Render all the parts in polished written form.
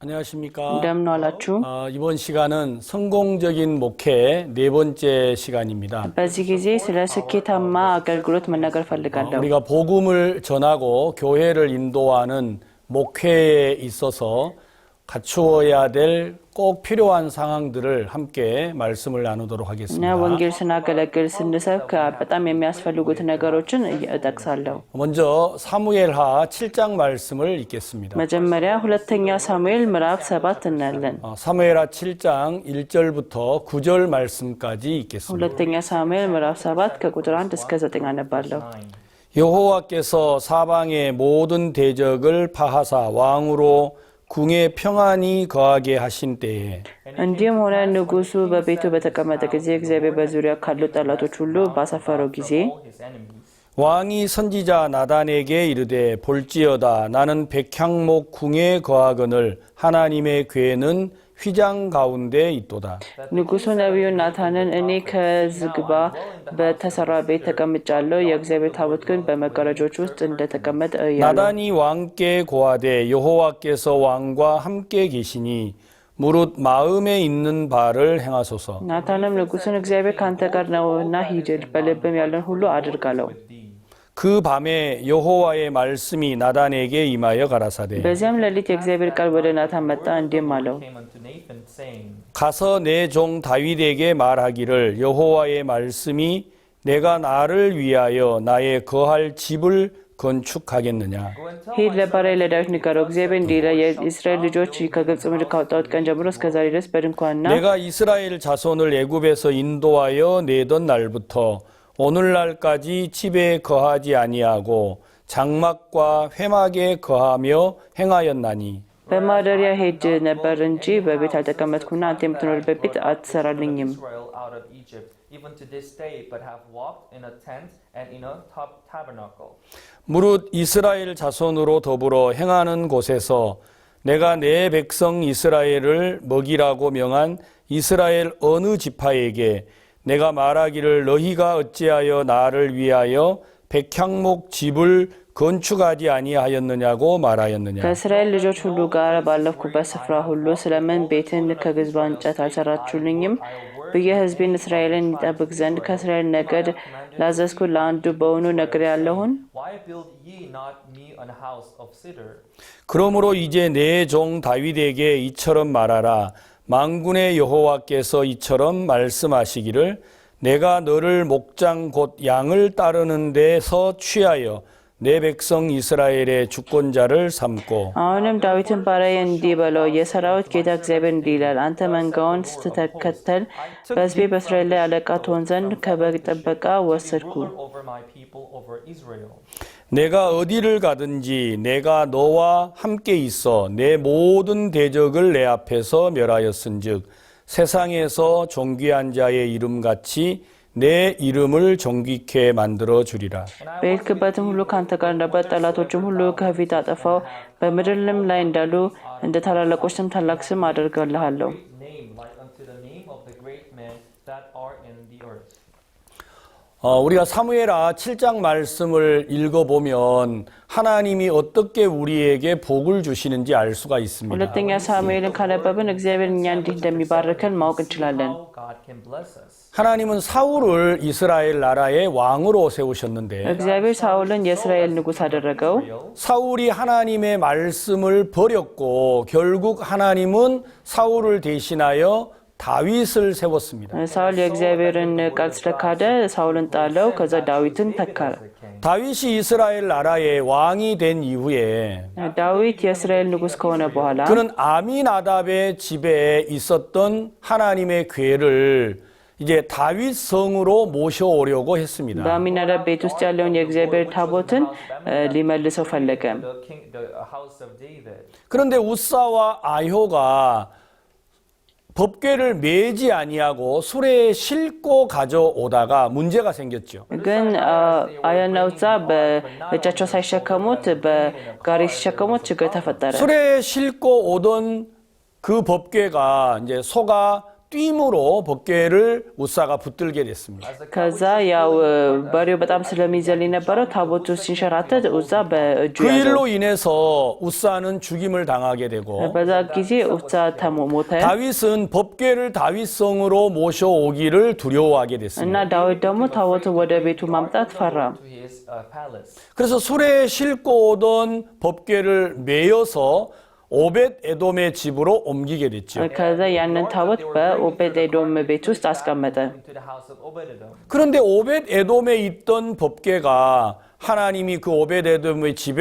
안녕하십니까. እንደምን ዋላችሁ። 이번 시간은 성공적인 목회 네 번째 시간입니다. በዚህ ጊዜ ስለ ስኬታማ አገልግሎት መናገር ፈልጋለሁ። 우리가 복음을 전하고 교회를 인도하는 목회에 있어서 갖추어야 될 꼭 필요한 상황들을 함께 말씀을 나누도록 እና 하겠습니다. ወንጌል ስናገለግል ስንሰብክ በጣም የሚያስፈልጉት ነገሮችን እጠቅሳለሁ። 먼저 사무엘하 7장 말씀을 읽겠습니다. መጀመሪያ ሁለተኛ ሳሙኤል ምዕራፍ 7 እናያለን። 사무엘하 7장 1절부터 9절 말씀까지 읽겠습니다. ሁለተኛ ሳሙኤል ምዕራፍ 7 ከቁጥር 1 እስከ 9 አነባለሁ። 여호와께서 사방의 모든 대적을 파하사 왕으로 궁에 평안히 거하게 하신 때에 እንዲህም ሆነ ንጉሡ በቤቱ በተቀመጠ ጊዜ እግዚአብሔር በዙሪያ ካሉ ጠላቶች ሁሉ ባሰፈረው ጊዜ 왕이 선지자 나단에게 이르되 볼지어다 나는 백향목 궁에 거하거늘 하나님의 궤는 휘장 가운데 있도다. ንጉሡ ነቢዩ ናታንን እኔ ከዝግባ በተሰራ ቤት ተቀምጫለሁ፣ የእግዚአብሔር ታቦት ግን በመጋረጆች ውስጥ እንደተቀመጠ እያለሁ። 나단이 왕께 고하되 여호와께서 왕과 함께 계시니 무릇 마음에 있는 바를 행하소서. ናታንም ንጉሡን እግዚአብሔር ካንተ ጋር ነውና ሂድ፣ በልብም ያለን ሁሉ አድርግ አለው። 그 밤에 여호와의 말씀이 나단에게 임하여 가라사대 በዚያም ሌሊት የእግዚአብሔር ቃል ወደ ናታን መጣ፣ እንዲህም አለው፣ 가서 내 종 다윗에게 말하기를 여호와의 말씀이 내가 나를 위하여 나의 거할 집을 건축하겠느냐. ሂድ ለባሪያዬ ለዳዊት ንገረው፣ እግዚአብሔር እንዲህ ይላል፣ የእስራኤል ልጆች ከግብፅ ምድር ካወጣሁት ቀን ጀምሮ እስከ ዛሬ ድረስ በድንኳንና 내가 이스라엘 자손을 애굽에서 인도하여 내던 날부터 오늘날까지 집에 거하지 아니하고 장막과 회막에 거하며 행하였나니 በማደሪያ ሄድ ነበር እንጂ በቤት አልተቀመጥኩና አንተ የምትኖርበት ቤት አትሰራልኝም። 무릇 이스라엘 자손으로 더불어 행하는 곳에서 내가 내 백성 이스라엘을 먹이라고 명한 이스라엘 어느 지파에게 내가 말하기를 너희가 어찌하여 나를 위하여 백향목 집을 건축하지 아니하였느냐고 말하였느냐. ከእስራኤል ልጆች ሁሉ ጋር ባለፍኩበት ስፍራ ሁሉ ስለምን ቤትን ከግዝባ እንጨት አልሰራችሁልኝም ብዬ ሕዝቤን እስራኤልን ይጠብቅ ዘንድ ከእስራኤል ነገድ ላዘዝኩ ለአንዱ በውኑ ነግሬአለሁን? 그러므로 이제 내 종 다윗에게 이처럼 말하라. 만군의 여호와께서 이처럼 말씀하시기를 내가 너를 목장 곧 양을 따르는 데서 취하여 내 백성 이스라엘의 주권자를 삼고 አሁንም ዳዊትን ባሪያዬ እንዲህ በለው፣ የሰራዊት ጌታ እግዚአብሔር እንዲህ ይላል፣ አንተ መንጋውን ስትከተል በሕዝቤ በእስራኤል ላይ አለቃ ትሆን ዘንድ ከበግ ጥበቃ ወሰድኩ። 내가 어디를 가든지 내가 너와 함께 있어 내 모든 대적을 내 앞에서 멸하였은즉 세상에서 존귀한 자의 이름같이 내 이름을 존귀케 만들어 주리라. በሄድክበትም ሁሉ ካንተ ጋር ነበር፣ ጠላቶችም ሁሉ ከፊት አጠፋው፣ በምድርም ላይ እንዳሉ እንደ ታላላቆች ስም ታላቅ ስም አደርግልሃለሁ። 우리가 사무엘하 7장 말씀을 읽어보면 하나님이 어떻게 우리에게 복을 주시는지 알 수가 있습니다. ሁለተኛ ሳሙኤልን ካነበብን እግዚአብሔር እኛ እንዲህ እንደሚባርከን ማወቅ እንችላለን። 하나님은 사울을 이스라엘 나라의 왕으로 세우셨는데 እግዚአብሔር ሳኦልን የእስራኤል ንጉሥ አደረገው። 사울이 하나님의 말씀을 버렸고 결국 하나님은 사울을 대신하여 다윗을 세웠습니다. ሳኦል የእግዚአብሔርን ቃል ስለካደ ሳኦልን ጣለው፣ ከዛ ዳዊትን ተካ። 다윗이 이스라엘 나라의 왕이 된 이후에 ዳዊት የእስራኤል ንጉሥ ከሆነ በኋላ 그는 아미나답의 집에 있었던 하나님의 궤를 이제 다윗 성으로 모셔오려고 했습니다. በአሚናዳብ ቤት ውስጥ ያለውን የእግዚአብሔር ታቦትን ሊመልሰው ፈለገ። 그런데 우사와 아효가 법궤를 매지 아니하고 수레에 싣고 가져오다가 문제가 생겼죠. ግን አያና ውዛ በእጃቸው ሳይሸከሙት በጋሪ ሲሸከሙት ችግር ተፈጠረ። 수레에 싣고 오던 그 법궤가 이제 소가 뛰므로 법궤를 우사가 붙들게 됐습니다. ከዛ ያው በሬው በጣም ስለሚዘል የነበረው ታቦቱ ሲንሸራተት ኡዛ በእጁ 그 ያዘው። 일로 인해서 우사는 죽임을 당하게 되고 በዛ ጊዜ ኡዛ ሞተ 다윗은 법궤를 다윗성으로 모셔오기를 두려워하게 እና 됐습니다. ዳዊት ደግሞ ታቦቱ ወደ ቤቱ ማምጣት ፈራ። to his palace. 그래서 술에 싣고 오던 법궤를 메어서 오벳 에돔의 집으로 옮기게 됐죠. ከዛ ያንን ታቦት በኦቤድ ኤዶም ቤት ውስጥ አስቀመጠ። To the house of Obed-edom. 그런데 오벳 에돔에 있던 법궤가 하나님이 그 오벳 에돔의 집에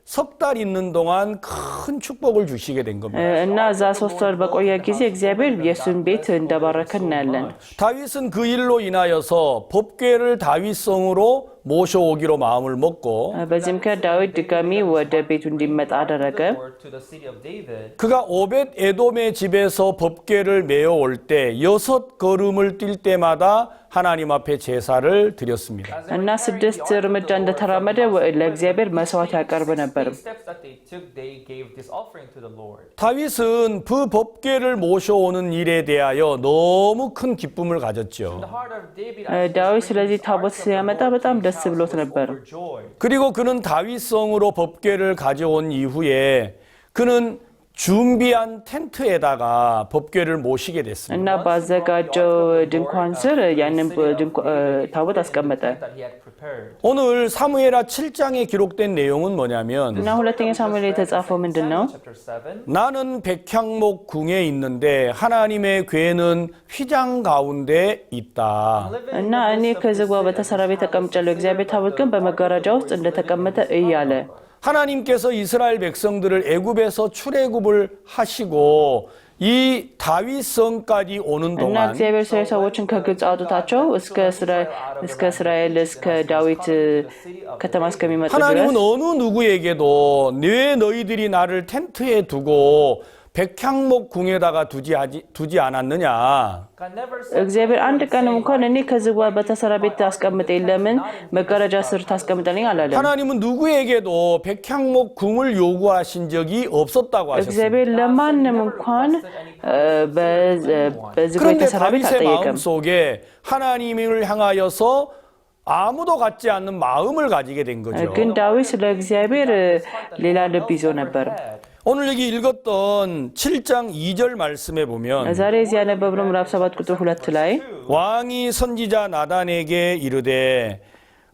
석 달 있는 동안 큰 축복을 주시게 된 겁니다. እና እዛ 3 ወር በቆየ ጊዜ እግዚአብሔር የእሱን ቤት እንደባረከ እናያለን። 다윗은 그 일로 인하여서 법궤를 다윗성으로 모셔오기로 마음을 먹고 በዚህ ምክንያት ዳዊት ድጋሚ ወደ ቤቱ እንዲመጣ አደረገ። Or to the city of David. 그가 오벳 에돔의 집에서 법궤를 메어올 때 6걸음을 뛸 때마다 하나님 앞에 제사를 드렸습니다. እና 6 እርምጃ እንደተራመደ ለእግዚአብሔር መስዋዕት ያቀርብ ነበር። 8 steps that they took, they gave this offering to the Lord. 다윗은 그 법궤를 모셔오는 일에 대하여 너무 큰 기쁨을 The 가졌죠. heart of David ዳዊት ስለዚህ ታቦት ሲያመጣ በጣም ደስ ብሎት ነበር። overjoyed. 그리고 그는 다윗성으로 법궤를 가져온 이후에 그는 준비한 텐트에다가 법궤를 모시게 됐습니다. እና ባዘጋጀው ድንኳን ስር ያንን ታቦት አስቀመጠ። That he had prepared. 오늘 사무엘하 7장에 기록된 내용은 뭐냐면 እና ሁለተኛ ሳሙኤል የተጻፈው ምንድን ነው? Chapter 7. 나는 백향목 궁에 있는데 하나님의 궤는 휘장 가운데 있다. እና እኔ ከዝግባ በተሰራ ቤት ተቀምጫለሁ፣ እግዚአብሔር ታቦት ግን በመጋረጃ ውስጥ እንደተቀመጠ እያለ 하나님께서 이스라엘 백성들을 애굽에서 출애굽을 하시고 이 다윗성까지 오는 እና 동안 እግዚአብሔር እስራኤል ሰዎችን ከግብፅ አውጥታቸው እስከ እስራኤል እስከ ዳዊት ከተማ እስከሚመጡ ድረስ 하나님은 어느 누구에게도 왜 너희들이 나를 텐트에 두고 백향목 궁에다가 두지 않았느냐. God never said እግዚአብሔር አንድ ቀንም እንኳን እኔ ከዝግባ በተሰራ ቤት ታስቀምጠኝ ለምን መጋረጃ ስር ታስቀምጠኝ አላለም። 하나님은 누구에게도 백향목 궁을 요구하신 적이 없었다고 하셨습니다. እግዚአብሔር ለማንም እንኳን በዝግባ 그런데 የተሰራ ቤት 다윗의 አልጠየቀም። 마음 속에 하나님을 향하여서 아무도 갖지 않는 마음을 가지게 된 거죠. ግን ዳዊት ስለ እግዚአብሔር ሌላ ልብ ይዞ ነበር። 오늘 여기 읽었던 7장 2절 말씀에 보면 ዛሬ እዚህ ያነበብነው ምዕራፍ 7 ቁጥር 2 ላይ 왕이 선지자 나단에게 이르되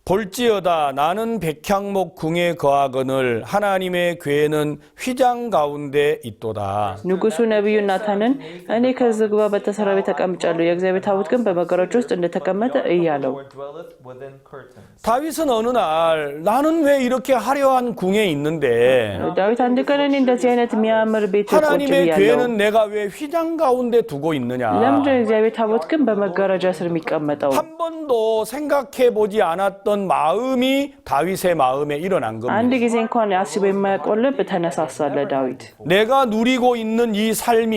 볼지어다 나는 백향목 궁에 거하거늘 하나님의 궤는 휘장 가운데 있도다. ንጉሡ ነቢዩ ናታንን እኔ ከዝግባ በተሰራ ቤት ተቀምጫለሁ፣ የእግዚአብሔር ታቦት ግን በመጋረጃ ውስጥ እንደተቀመጠ እያለው። Lord dwelleth within curtains. 다윗은 어느 날 나는 왜 이렇게 화려한 궁에 있는데 ዳዊት አንድ ቀን እኔ እንደዚህ አይነት የሚያምር ቤት ቁጭ 하나님의 ብያለሁ፣ 궤는 내가 왜 휘장 가운데 두고 있느냐. ለምንድን ነው የእግዚአብሔር ታቦት ግን በመጋረጃ ስር የሚቀመጠው? 한 번도 생각해 보지 않았던 마음이 다윗의 마음에 일어난 겁니다. አንድ ጊዜ እንኳን አስቦ የማያውቀው ልብ ተነሳሳለ ዳዊት። 내가 누리고 있는 이 삶이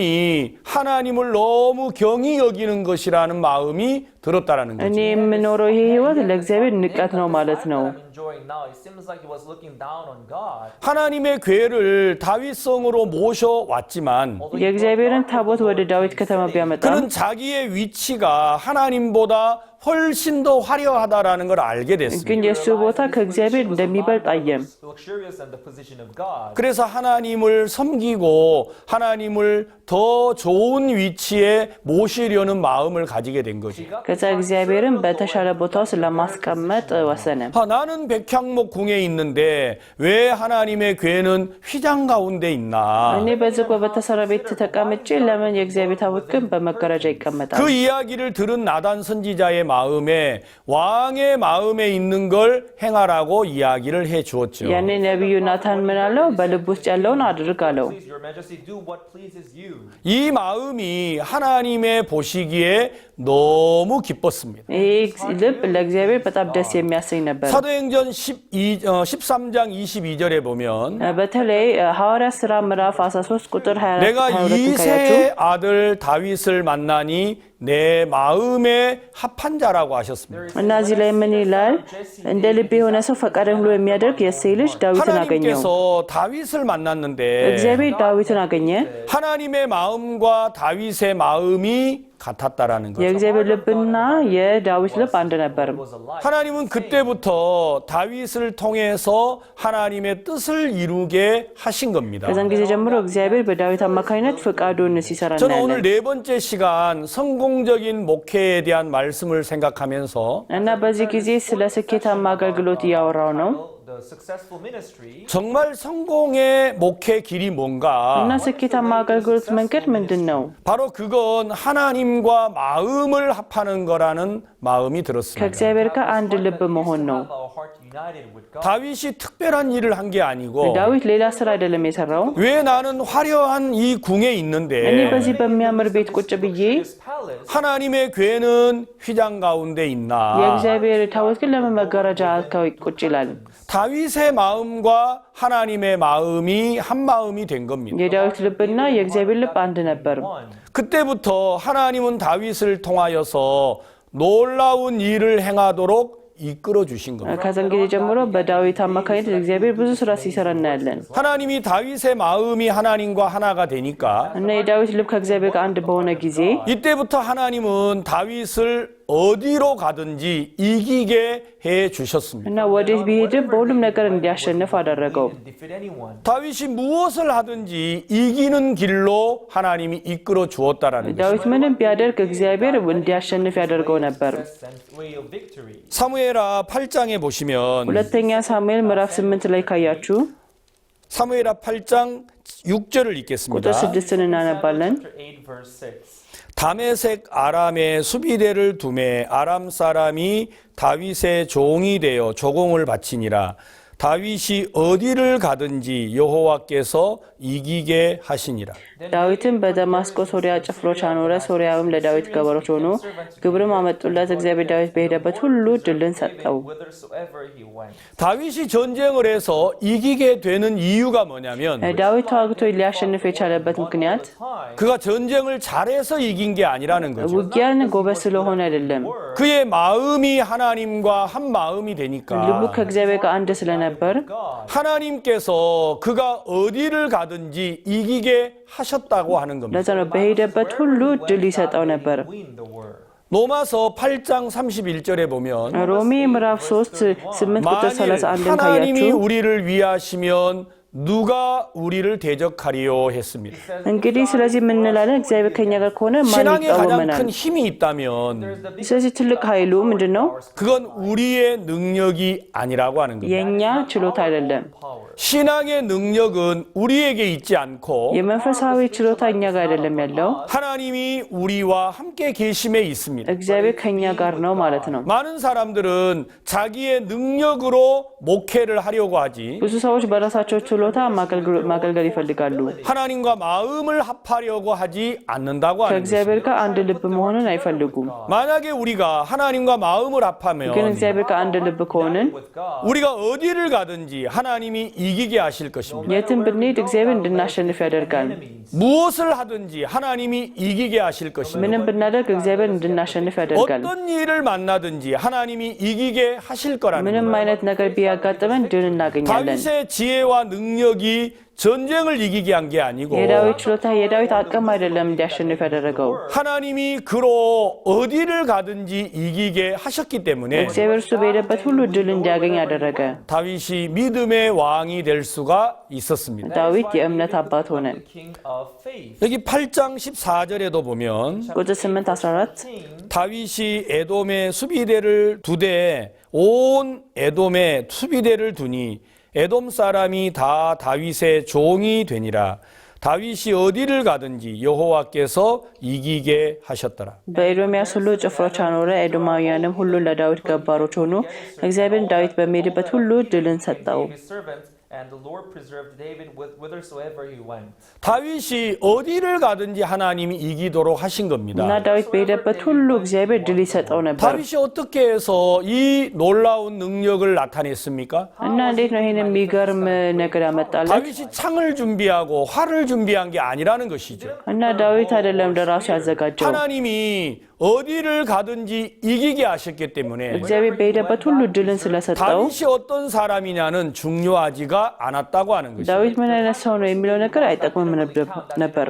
하나님을 너무 경히 여기는 것이라는 마음이 들었다라는 እኔ 거죠. የምኖረው ይሄ ህይወት ለእግዚአብሔር ንቀት ነው ማለት ነው። I'm enjoying now. It seems like he was looking down on God. 하나님의 궤를 다윗성으로 모셔왔지만 የእግዚአብሔርን ታቦት ወደ ዳዊት ከተማ ቢያመጣም 그는 자기의 위치가 하나님보다 훨씬 더 화려하다라는 걸 알게 됐습니다. ግን የእሱ ቦታ ከእግዚአብሔር እንደሚበልጥ አየም። Luxurious than the position of God. 그래서 하나님을 섬기고 하나님을 더 좋은 위치에 모시려는 마음을 가지게 된 거죠. ከዛ እግዚአብሔርን በተሻለ ቦታ ውስጥ ለማስቀመጥ ወሰነ። 나는 백향목 궁에 있는데 왜 하나님의 궤는 휘장 가운데 있나? እኔ በዝግባ በተሰራ ቤት ተቀምጬ ለምን የእግዚአብሔር ታቦት ግን በመጋረጃ ይቀመጣል? 그 이야기를 들은 나단 선지자의 마음에 왕의 마음에 있는 걸 행하라고 이야기를 해 주었죠. ያኔ ነቢዩ ናታን ምን አለው? በልብ ውስጥ ያለውን አድርግ አለው። Please, your majesty, do what pleases you. 이 마음이 하나님의 보시기에 너무 기뻤습니다. ይህ ልብ ለእግዚአብሔር በጣም ደስ የሚያሰኝ ነበር። 사도행전 13장 22절에 보면 በተለይ ሐዋርያት ሥራ ምዕራፍ 13 ቁጥር 22 내가 ካያችሁ 이세의 아들 다윗을 만나니 내 마음에 합한 자라고 하셨습니다. እና እዚህ ላይ ምን ይላል? እንደ ልብ የሆነ ሰው ፈቃድን ሁሉ የሚያደርግ የእሴይ ልጅ ዳዊትን አገኘው። 하나님께서 다윗을 만났는데 እግዚአብሔር ዳዊትን አገኘ። 하나님의 마음과 다윗의 마음이 같았다라는 거죠. የእግዚአብሔር ልብና የዳዊት ልብ አንድ ነበር። It was alike. 하나님은 그때부터 다윗을 통해서 하나님의 뜻을 이루게 하신 겁니다. ከዛን ጊዜ ጀምሮ እግዚአብሔር በዳዊት አማካኝነት ፍቃዱን ሲሰራ 저는 오늘 እናያለን 네 번째 시간 성공적인 목회에 대한 말씀을 생각하면서 እና በዚህ ጊዜ ስለ ስኬታማ አገልግሎት እያወራው ነው The successful ministry. 정말 성공의 목회 길이 እና 뭔가? ስኬታማ አገልግሎት መንገድ ምንድን ነው? 바로 그건 하나님과 마음을 합하는 거라는 마음이 들었습니다. ከእግዚአብሔር ጋር አንድ ልብ መሆን ነው። Have our heart united with God. 다윗이 특별한 일을 한 게 아니고 ዳዊት ሌላ ስራ አይደለም የሰራው። 왜 나는 화려한 이 궁에 እኔ 있는데 በዚህ በሚያምር ቤት ቁጭ ብዬ His palace. 하나님의 괴는 휘장 가운데 있나? የእግዚአብሔር ታቦት ግን ለምን መጋረጃ አካባቢ ቁጭ ይላል? 다윗의 마음과 하나님의 마음이 한 마음이 된 겁니다. የዳዊት ልብና የእግዚአብሔር ልብ አንድ ነበር። One. 그때부터 하나님은 다윗을 통하여서 놀라운 일을 행하도록 이끌어 주신 겁니다. ከዛን ጊዜ ጀምሮ በዳዊት አማካኝነት እግዚአብሔር ብዙ ስራ ሲሰራ እናያለን 하나님이 다윗의 마음이 하나님과 하나가 되니까 እና የዳዊት ልብ ከእግዚአብሔር ጋር አንድ በሆነ ጊዜ 이때부터 하나님은 다윗을 어디로 가든지 이기게 해 주셨습니다. እና ወዴት ቢሄድም በሁሉም ነገር እንዲያሸንፍ 아ደረገው። Didn't defeat anyone. 다윗이 무엇을 하든지 이기는 길로 하나님이 이끌어 주었다라는 거죠. ዳዊት ምንም ቢያደርግ እግዚአብሔር እንዲያሸንፍ ያደርገው ነበር። Success and way of victory. 사무엘하 8장에 보시면 ሁለተኛ ሳሙኤል ምዕራፍ 8 ላይ ካያችሁ 사무엘하 8장 6절을 ቁጥር 읽겠습니다. 6ን እናነባለን። Chapter 8 verse 6. 다메섹 아람에 수비대를 두매 아람 사람이 다윗의 종이 되어 조공을 바치니라. 다윗이 어디를 가든지 여호와께서 이기게 하시니라. ዳዊትም በደማስቆ ሶሪያ ጭፍሮች አኖረ። ሶሪያውም ለዳዊት ገበሮች ሆኑ፣ ግብርም አመጡለት። እግዚአብሔር ዳዊት በሄደበት ሁሉ ድልን ሰጠው። Whithersoever he went. 다윗이 전쟁을 해서 이기게 되는 이유가 뭐냐면 ዳዊት ተዋግቶ ሊያሸንፍ የቻለበት ምክንያት Time. 그가 전쟁을 잘해서 이긴 게 아니라는 거죠. ውጊያን ጎበዝ ስለሆነ አይደለም። 그의 마음이 하나님과 한 마음이 ልቡ 되니까 ከእግዚአብሔር ጋር አንድ ስለነበር God. 하나님께서 그가 어디를 가든지 이기게 하셨다고 하는 겁니다. ለዛ ነው በሄደበት ሁሉ ድል ይሰጠው ነበር። Win the word. 로마서 8장 31절에 보면 ሮሜ ምዕራፍ 3 8 ቁጥር 만일 31ን 하나님이 ካያችሁ 우리를 위하시면 누가 우리를 대적하리요 했습니다. እንግዲህ ስለዚህ የምንላለን እግዚአብሔር ከኛ ጋር ከሆነ ማን 신앙에 가장 ይቃወመናል? 큰 힘이 있다면 ስለዚህ ትልቅ ኃይሉ ምንድን ነው? 그건 우리의 능력이 아니라고 하는 겁니다. የኛ ችሎታ አይደለም። Power. 신앙의 능력은 우리에게 있지 않고 የመንፈሳዊ ችሎታ እኛ ጋር አይደለም ያለው፣ 하나님이 우리와 함께 계심에 있습니다. እግዚአብሔር ከኛ ጋር ነው ማለት ነው። 많은 사람들은 자기의 능력으로 목회를 하려고 하지 ብዙ ሰዎች በራሳቸው ችሎታ ማገልገል ይፈልጋሉ። 하나님과 마음을 합하려고 하지 않는다고 하는 것입니다. ከእግዚአብሔር ጋር አንድ ልብ መሆንን አይፈልጉም። 만약에 우리가 하나님과 마음을 ግን 합하면 እግዚአብሔር ጋር አንድ ልብ ከሆንን With God. 우리가 어디를 가든지 하나님이 이기게 하실 것입니다. የትም ብንሄድ እግዚአብሔር እንድናሸንፍ ያደርጋል። Enemies. 무엇을 하든지 하나님이 이기게 하실 것입니다. ምንም ብናደርግ እግዚአብሔር እንድናሸንፍ ያደርጋል። 어떤 일을 만나든지 하나님이 이기게 하실 거라는 ምንም 거예요. አይነት ነገር ቢያጋጥመን ድል እናገኛለን። 다윗의 지혜와 능력이 전쟁을 이기게 한 게 아니고 የዳዊት ችሎታ የዳዊት አቅም አይደለም እንዲያሸንፍ ያደረገው። 하나님이 그로 어디를 가든지 이기게 하셨기 때문에 እግዚአብሔር እሱ በሄደበት ሁሉ ድል እንዲያገኝ ያደረገ። 다윗이 믿음의 왕이 될 수가 있었습니다. ዳዊት የእምነት አባት ሆነ። The king of faith. 여기 8장 14절에도 보면 ቁጥር 8 14 King. 다윗이 에돔의 수비대를 두되 온 에돔에 수비대를 두니 에돔 사람이 다 다윗의 종이 되니라. 다윗이 어디를 가든지 여호와께서 이기게 하셨더라. በኤዶምያስ ሁሉ ጭፍሮች አኖረ። ኤዶማውያንም ሁሉ ለዳዊት ገባሮች ሆኑ። እግዚአብሔር ዳዊት በሚሄድበት ሁሉ ድልን ሰጠው። His servant, and the Lord preserved David whithersoever he went. 다윗이 어디를 가든지 하나님이 이기도록 하신 겁니다. እና ዳዊት በሄደበት ሁሉ እግዚአብሔር ድል ይሰጠው ነበር። 다윗이 어떻게 해서 이 놀라운 능력을 나타냈습니까? እና እንዴት ነው ይሄን የሚገርም ነገር ያመጣለት? 다윗이 창을 준비하고 활을 준비한 게 아니라는 것이죠. እና ዳዊት አይደለም ለራሱ ያዘጋጀው። 하나님이 어디를 가든지 이기게 하셨기 때문에 እግዚአብሔር በሄደበት ሁሉ ድልን ስለሰጠው 다윗이 어떤 사람이냐는 중요하지가 되지가 않았다고 하는 것이죠. ዳዊት ምን አይነት ሰው ነው የሚለው ነገር አይጠቅምም ነበር።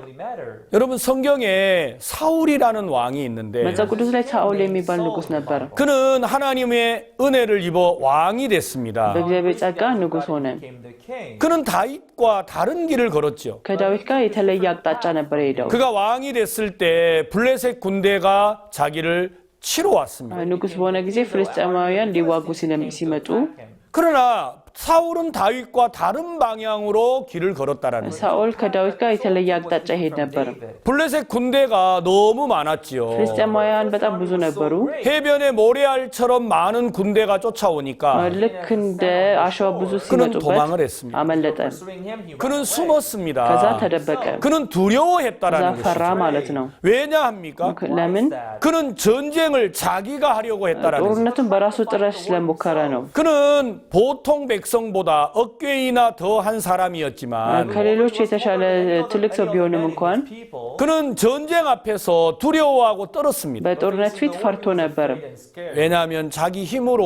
여러분 성경에 사울이라는 왕이 있는데 መጽሐፍ ቅዱስ ላይ ሳኦል የሚባል ንጉስ ነበር። 그는 하나님의 은혜를 입어 왕이 됐습니다. በእግዚአብሔር ጸጋ ንጉስ ሆነ። 그는 다윗과 다른 길을 걸었죠. ከዳዊት ጋር የተለየ አቅጣጫ ነበር የሄደው። 그가 왕이 됐을 때 블레셋 군대가 자기를 치러 왔습니다. ንጉስ በሆነ ጊዜ ፍልስጤማውያን ሊዋጉ ሲመጡ 그러나 사울은 다윗과 다른 방향으로 길을 걸었다라는 거예요. ሳኦል ከዳዊት ጋር የተለየ አቅጣጫ ይሄድ ነበር። 블레셋 군대가 너무 많았지요. ፍልስጤማውያን በጣም ብዙ ነበሩ። 해변에 모래알처럼 많은 군대가 쫓아오니까 ልክ እንደ አሸዋ ብዙ 그는 ሲመጡበት 도망을 했습니다. አመለጠ። 그는 ከዛ 숨었습니다. ተደበቀ። 그는 ከዛ 두려워했다라는 ፈራ 것이죠. ማለት ነው። 왜냐합니까? ለምን? 그는 전쟁을 자기가 하려고 했다라는 거예요. ጦርነቱን በራሱ ጥረት ስለሞከረ ነው። 그는 보통 백성보다 억괴이나 더한 사람이었지만 ከሌሎች የተሻለ ትልቅ ሰው ቢሆንም እንኳን 그는 전쟁 앞에서 두려워하고 떨었습니다. በጦርነት ፊት ፈርቶ ነበር። 왜냐하면 자기 힘으로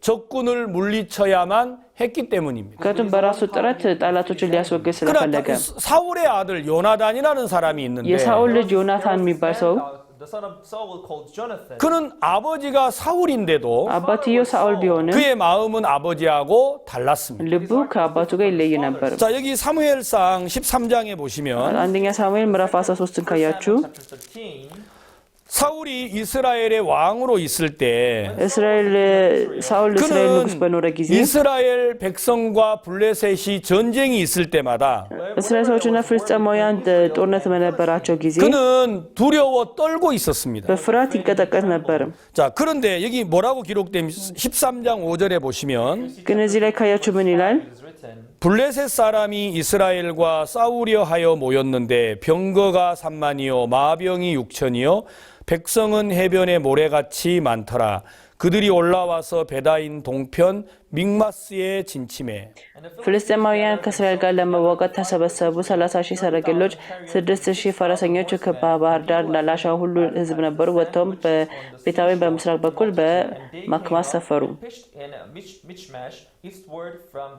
적군을 물리쳐야만 했기 때문입니다. ምክንያቱም በራሱ ጥረት ጠላቶችን ሊያስወግድ ስለፈለገ። 그러나 사울의 아들 요나단이라는 사람이 있는데 የሳኦል ልጅ ዮናታን የሚባል ሰው The son of Saul called Jonathan. 그는 아버지가 사울인데도 አባትየው ሳኦል ቢሆንም 그의 마음은 아버지하고 달랐습니다. ልቡ ከአባቱ ጋር ይለይ ነበር። 자, 여기 사무엘상 13장에 보시면 አንደኛ ሳሙኤል ምዕራፍ 13ን ካያችሁ Chapter 13. 사울이 이스라엘의 왕으로 있을 때 ሳኦል እስራኤል ንጉስ በኖረ 그는 ጊዜ 이스라엘 백성과 블레셋이 전쟁이 있을 때마다 እስራኤል ሰዎችና ፍልስጤማውያን ጦርነት በነበራቸው ጊዜ 그는 두려워 떨고 있었습니다. በፍርሃት ይንቀጠቀጥ ነበር። 자, 그런데 여기 뭐라고 기록된 13장 5절에 보시면 ግን እዚህ ላይ ካያችሁ ምን ይላል? It is written. 블레셋 사람이 이스라엘과 싸우려 하여 모였는데 병거가 3만이요 마병이 6천이요 백성은 해변에 모래같이 많더라. 그들이 올라와서 베다인 동편 믹마스에 진침해. ፍልስጤማውያን ከእስራኤል ጋር ለመዋጋት ተሰበሰቡ። 30,000 ሰረገሎች፣ 6,000 ፈረሰኞች ከባህር ዳር ላሻ ሁሉ ሕዝብ ነበሩ። ወጥተውም በቤታዌን በምስራቅ በኩል በማክማስ ሰፈሩ። Pitched in Michmash eastward from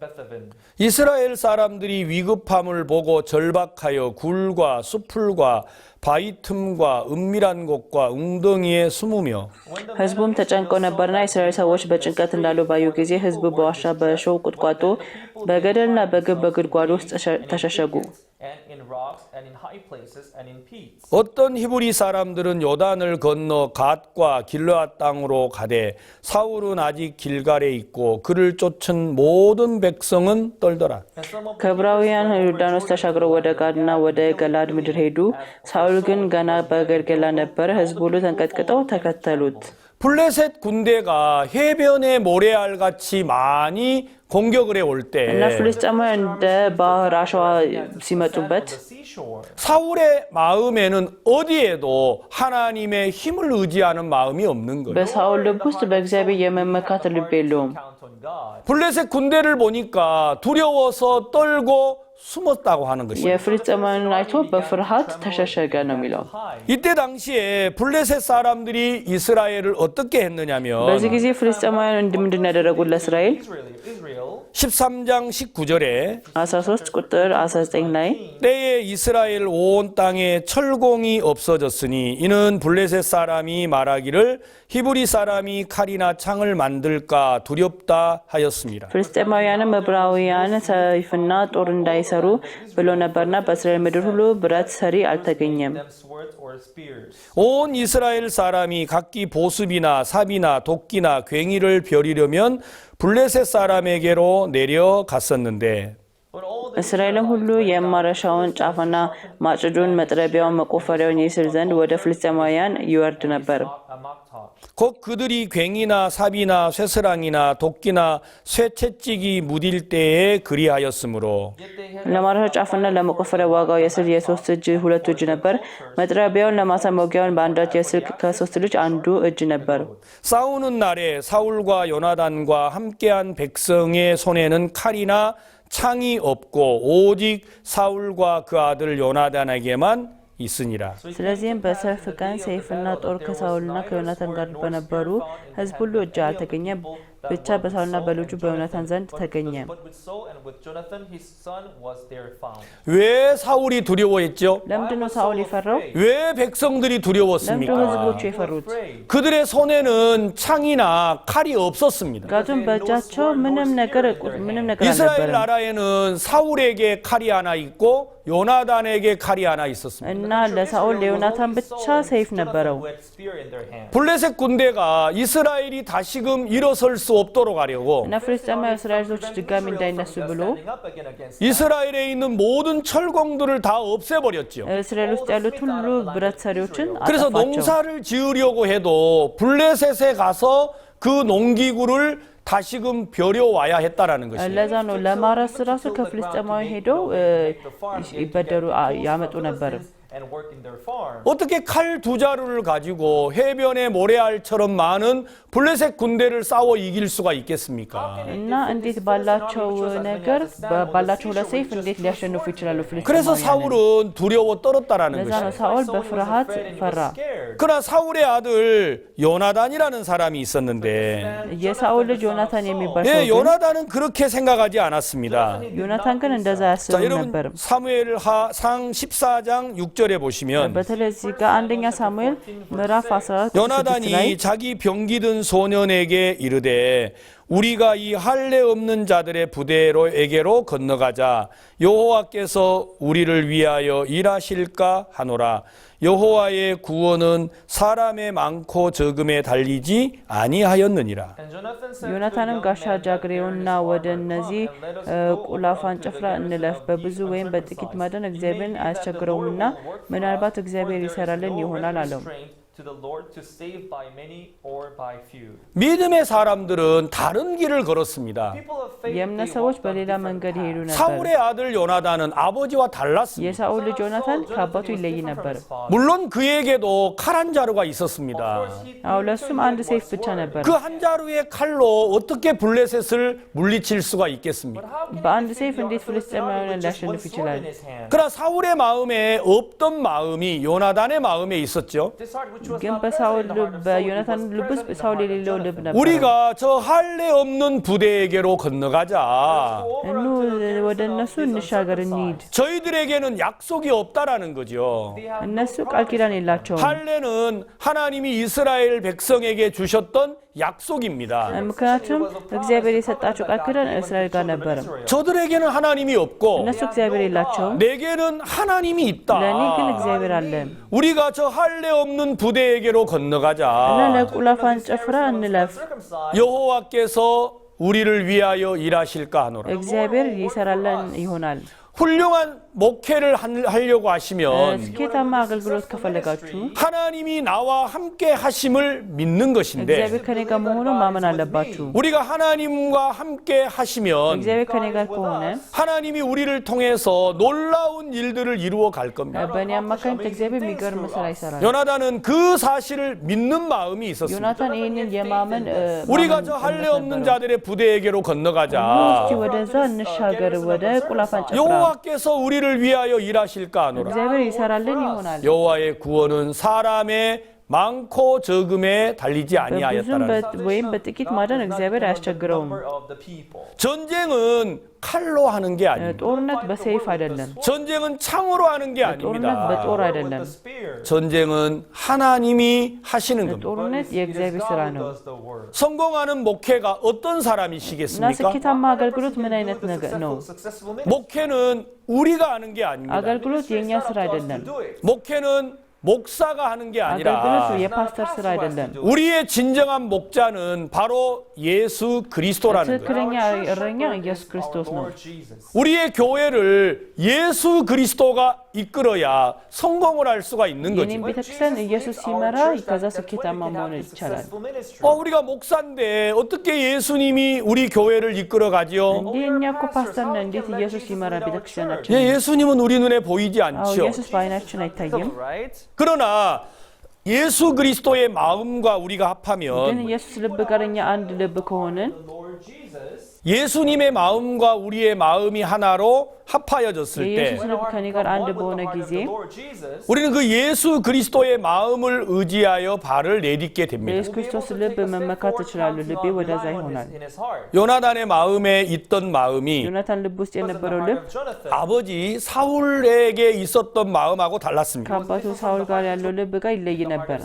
Bethaven. 이스라엘 사람들이 위급함을 보고 절박하여 굴과 수풀과 바위 틈과 은밀한 곳과 웅덩이에 숨으며 ሕዝቡም ተጨንቀው ነበርና የእስራኤል ሰዎች በጭንቀት እንዳሉ ባዩ ጊዜ ሕዝቡ በዋሻ በእሾህ ቁጥቋጦ በገደልና በግብ በጉድጓድ ውስጥ ተሸሸጉ። And in rocks and in high places and in peats. 어떤 히브리 사람들은 요단을 건너 갓과 길르앗 땅으로 가되 사울은 아직 길갈에 있고 그를 쫓은 모든 백성은 떨더라. And some of ከዕብራውያን ዮርዳኖስ ተሻግረው ወደ ጋድና ወደ ገላድ ምድር ሄዱ። ሳኦል ግን ገና በገልገላ ነበር። ሕዝቡ ሁሉ ተንቀጥቅጠው ተከተሉት። 블레셋 군대가 해변의 모래알같이 많이 공격을 해올 때 እና ፍልስጤማውያን እንደ ባህር አሸዋ ሲመጡበት the seashore. 사울의 마음에는 어디에도 하나님의 힘을 의지하는 마음이 없는 거예요. በሳኦል ልብ ውስጥ በእግዚአብሔር የመመካት ልብ የለውም። Count on God. 블레셋 군대를 보니까 두려워서 떨고 숨었다고 하는 것입니다. የፍልስጤማውያንን አይቶ በፍርሃት ተሸሸገ ነው የሚለው። 이때 당시에 블레셋 사람들이 이스라엘을 어떻게 했느냐면 በዚህ ጊዜ ፍልስጤማውያን ምንድን ነው ያደረጉት ለእስራኤል? Israel 13장 19절에 13 ቁጥር 19 ላይ 때에 이스라엘 온 땅에 철공이 없어졌으니 이는 블레셋 사람이 말하기를 히브리 사람이 칼이나 창을 만들까 두렵다 하였습니다. ፍልስጤማውያንም ዕብራውያን ሰይፍና ጦር እንዳይሰሩ ብሎ ነበርና በእስራኤል ምድር ሁሉ ብረት ሰሪ አልተገኘም። them swords or spears. 온 이스라엘 사람이 각기 보습이나 삽이나 도끼나 괭이를 벼리려면 블레셋 사람에게로 내려갔었는데 But all the እስራኤልም ሁሉ የማረሻውን ጫፍና ማጭዱን መጥረቢያውን መቆፈሪያውን ይስል ዘንድ ወደ ፍልስጤማውያን ይወርድ ነበር። 곧 그들이 괭이나 삽이나 쇠스랑이나 도끼나 쇠채찍이 무딜 때에 그리하였으므로 ለማረሻ ጫፍና ለመቆፈሪያ ዋጋው የስል የሶስት እጅ ሁለቱ እጅ ነበር። መጥረቢያውን ለማሳ መውጊያውን በአንዳች የስል ከሶስት ልጅ አንዱ እጅ ነበር። 싸우는 날에 사울과 요나단과 함께한 백성의 손에는 칼이나 창이 없고 오직 사울과 그 아들 요나단에게만 있으니라. ስለዚህም በሰልፍ ቀን ሰይፍና ጦር ከሳውልና ከዮናታን ጋር በነበሩ ሕዝብ ሁሉ እጅ አልተገኘም። ብቻ በሳውልና በልጁ በዮናታን ዘንድ ተገኘ። But with Saul and with Jonathan, his son, was there found. 왜 사울이 두려워했죠? ለምንድን ነው ሳኦል የፈራው? 왜 백성들이 ለምንድን ነው 두려웠습니까? ህዝቦቹ የፈሩት? 그들의 손에는 창이나 칼이 없었습니다. ምክንያቱም በእጃቸው ምንም ነገር 이스라엘 አልነበረም 나라에는 사울에게 칼이 하나 있고 요나단에게 칼이 하나 있었습니다. እና ለሳኦል ለዮናታን ብቻ ሰይፍ ነበረው። Who had spear in their hand. 블레셋 군대가 이스라엘이 다시금 일어설 수 없도록 하려고 እና ፍልስጤማውያን እስራኤል ልጆች ድጋሚ እንዳይነሱ ብሎ Standing up against 이스라엘에 있는 모든 철공들을 다 없애버렸죠. እስራኤል ውስጥ ያሉት ሁሉ ብረት ሰሪዎችን 그래서 አጠፋቸው። 농사를 지으려고 해도 블레셋에 가서 그 농기구를 다시금 벼려와야 했다라는 것이에요. ለዛ ነው ለማረስ ራሱ ከፍልስጤማውያን ሄደው ይበደሩ ያመጡ ነበር። and work in their farm. 어떻게 칼 두 자루를 가지고 해변의 모래알처럼 많은 블레셋 군대를 싸워 이길 수가 있겠습니까? እና እንዴት ባላቸው ነገር ባላቸው ለሰይፍ እንዴት ሊያሸንፉ ይችላሉ 그래서 ፍልስጤማውያን? 사울은 두려워 떨었다라는 ለዛ ነው 것이에요. ሳኦል በፍርሃት ፈራ። 그러나 사울의 아들 요나단이라는 사람이 있었는데 የሳኦል ልጅ ዮናታን የሚባል ሰው 예, ግን 요나단은 그렇게 생각하지 않았습니다. ዮናታን ግን እንደዛ 자, ያስብ 여러분 ነበር። 사무엘상 14장 6절에 보시면 በተለይ እዚህ ጋር አንደኛ ሳሙኤል ምዕራፍ 14 6 ላይ 요나단이 자기 병기든 소년에게 이르되 우리가 이 할례 없는 자들의 부대로에게로 건너가자 여호와께서 우리를 위하여 일하실까 하노라 여호와의 구원은 사람의 많고 적음에 달리지 아니하였느니라. And Jonathan said to the ዮናታንም young ጋሻ man, ጃግሬውና ወደ እነዚህ ቁላፋን ጭፍራ እንለፍ፣ በብዙ ወይም በጥቂት ማደን እግዚአብሔርን አያስቸግረውምና ምናልባት እግዚአብሔር ይሰራልን ይሆናል አለው። to the Lord to save by many or by few. 믿음의 사람들은 다른 길을 걸었습니다. People of faith, የእምነት they ሰዎች walked on በሌላ different መንገድ paths. ይሄዱ ነበር። 사울의 아들 요나단은 아버지와 달랐습니다. የሳኦል ልጅ ዮናታን Jonathan ከአባቱ was ይለይ different from ነበር። his father. 물론 그에게도 칼 한 자루가 Of 있었습니다. course, he አዎ knew ለሱም he አንድ was ሰይፍ ብቻ word. ነበር። 그 한 자루의 칼로 어떻게 블레셋을 물리칠 수가 있겠습니까? But how can he በአንድ defeat ሰይፍ the እንዴት Philistines ፍልስጤማውያንን with just one ሊያሸንፍ sword ይችላል? in his hand? 그러나 사울의 마음에 없던 마음이 요나단의 마음에 있었죠. This heart which was ግን not በሳኦል present in the heart of Saul, በዮናታን was ልብ ውስጥ present in the ሳኦል heart of የሌለው ልብ Jonathan. ነበር። 우리가 저 할례 없는 부대에게로 건너가자. Over ኑ unto the ወደ garrison of እነሱ these እንሻገር እንሂድ። uncircumcised. 저희들에게는 약속이 없다라는 거죠. They have no እነሱ ቃል promise. ኪዳን የላቸውም። 할례는 하나님이 이스라엘 백성에게 주셨던 약속입니다. ምክንያቱም እግዚአብሔር የሰጣቸው ቃል ኪዳን እስራኤል ጋር ነበር። 저들에게는 하나님이 없고 እነሱ እግዚአብሔር የላቸውም፣ 내게는 하나님이 있다. ለእኔ ግን እግዚአብሔር አለ 우리가 저 할례 없는 부대에게로 እና 건너가자. ለቁላፋን ጭፍራ እንለፍ፣ Circumcised. 여호와께서 우리를 위하여 일하실까 하노라. እግዚአብሔር ይሰራለን ይሆናል። 훌륭한 목회를 하려고 하시면 ስኬታማ አገልግሎት ከፈለጋችሁ 하나님이 나와 함께 하심을 믿는 것인데 እግዚአብሔር ከኔ ጋር መሆኑን ማመን አለባችሁ። 우리가 하나님과 함께 하시면 እግዚአብሔር ከኔ ጋር ከሆነ 하나님이 우리를 통해서 놀라운 일들을 이루어 갈 겁니다. በእኔ አማካኝነት እግዚአብሔር የሚገርም ስራ ይሰራል። 요나단은 그 사실을 믿는 마음이 있었습니다. ዮናታን ይህንን የማመን 우리가 저 할례 없는 자들의 부대에게로 건너가자. እስቲ ወደዛ እንሻገር ወደ ቁላፋን ጭፍራ 여호와께서 우리를 위하여 일하실까 하노라. እግዚአብሔር ይሰራልን ይሆናል። 여호와의 구원은 사람의 많고 적음에 달리지 በብዙም 아니하였다는. ወይም በጥቂት ማዳን እግዚአብሔር አያስቸግረውም። Number of the people. 전쟁은 칼로 하는 게 아닙니다. ጦርነት በሰይፍ አይደለም። 전쟁은 창으로 하는 게 ጦርነት 아닙니다. በጦር With አይደለም። the spear. 전쟁은 하나님이 하시는 겁니다. ጦርነት የእግዚአብሔር ስራ God who ነው does the work. 성공하는 목회가 어떤 እና 사람이시겠습니까? ስኬታማ አገልግሎት ምን አይነት ነገር ነው? Successful ministry. 목회는 우리가 하는 게 아닙니다. አገልግሎት የእኛ ስራ አይደለም። Do it. 목회는 목사가 하는 게 አገልግሎት 아니라 የፓስተር ስራ አይደለም። 우리의 진정한 목자는 바로 예수 그리스도라는 거예요. ትክክለኛ እረኛ ኢየሱስ ክርስቶስ ነው። Lord Jesus. 우리의 교회를 예수 그리스도가 이끌어야 성공을 할 수가 있는 거죠. የኔም ቤተክርስቲያን ኢየሱስ ሲመራ ከዛ ስኬታማ መሆን ይቻላል። Successful ministry. 우리가 목사인데 어떻게 예수님이 우리 교회를 이끌어 가지요? እንዴ እኛ እኮ ፓስተር ነን፣ እንዴት ኢየሱስ ይመራ ቤተክርስቲያናችን? 예수님은 우리 눈에 보이지 አዎ 않죠. ኢየሱስ በዓይናችን አይታይም። Right? 그러나 예수 그리스도의 마음과 우리가 ግን 합하면 ኢየሱስ ልብ ጋር እኛ አንድ ልብ ከሆንን The Lord Jesus 예수님의 마음과 우리의 마음이 하나로 합하여졌을 때 የኢየሱስ ልብ ከኔ ጋር አንድ በሆነ ጊዜ 우리는 그 예수 그리스도의 마음을 의지하여 발을 내딛게 됩니다. በኢየሱስ ክርስቶስ ልብ መመካት እችላለሁ። ልቤ ወደዛ ይሆናል። 요나단의 마음에 있던 마음이 ዮናታን ልብ ውስጥ የነበረው ልብ 아버지 사울에게 있었던 마음하고 달랐습니다. ከአባቱ ሳውል ጋር ያለው ልብ ጋር ይለይ ነበር።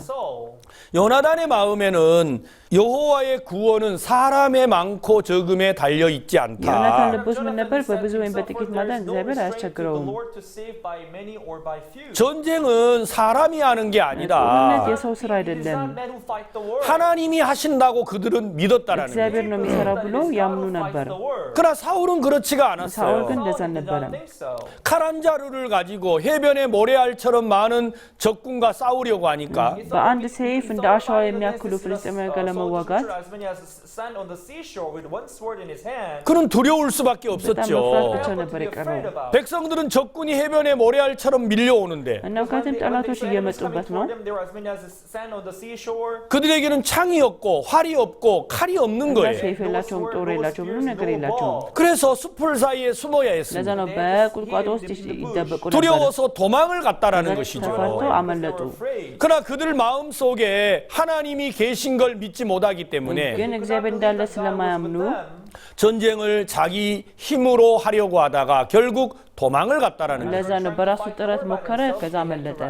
요나단의 마음에는 여호와의 구원은 사람의 많고 적음에 달려 있지 ዮናታን 않다. ልብ ውስጥ ምን ነበር? በብዙ ወይም በጥቂት ማዳን እግዚአብሔር አያስቸግረውም። 전쟁은 사람이 하는 게 ጦርነት 아니다. የሰው ስራ አይደለም፣ 하나님이 하신다고 그들은 믿었다라는 거예요. እግዚአብሔር ነው የሚሰራ ብሎ ያምኑ ነበር። 그러나 사울은 그렇지가 ሳውል 않았어요. ግን እንደዛ አልነበረም። 칼 한 자루를 가지고 해변의 모래알처럼 많은 적군과 싸우려고 하니까 በአንድ ሰይፍ እንደ አሸዋ የሚያክሉ ፍልስጤማውያን ጋር ለመዋጋት 그는 두려울 수밖에 በጣም መፍራት 없었죠. ብቻ ነበር የቀረው። 백성들은 적군이 해변의 모래알처럼 밀려오는데 እና ምክንያቱም ጠላቶች እየመጡበት ነው። 그들에게는 창이 없고 활이 없고 칼이 없는 እና 거예요. ሰይፍ የላቸውም፣ ጦር የላቸውም፣ ምንም ነገር የላቸውም። 그래서 숲을 사이에 숨어야 ለዛ 했습니다. ነው በቁጥቋጦ ውስጥ ይደበቁ ነበር። 두려워서 도망을 갔다라는 ተፈርቶ 것이죠. አመለጡ። 그러나 그들 마음 속에 하나님이 계신 걸 믿지 못하기 때문에 ግን እግዚአብሔር እንዳለ ስለማያምኑ 전쟁을 자기 힘으로 하려고 하다가 결국 도망을 갔다라는 거예요. ለዛ ነው በራሱ ጥረት ሞከረ፣ ከዛ አመለጠ።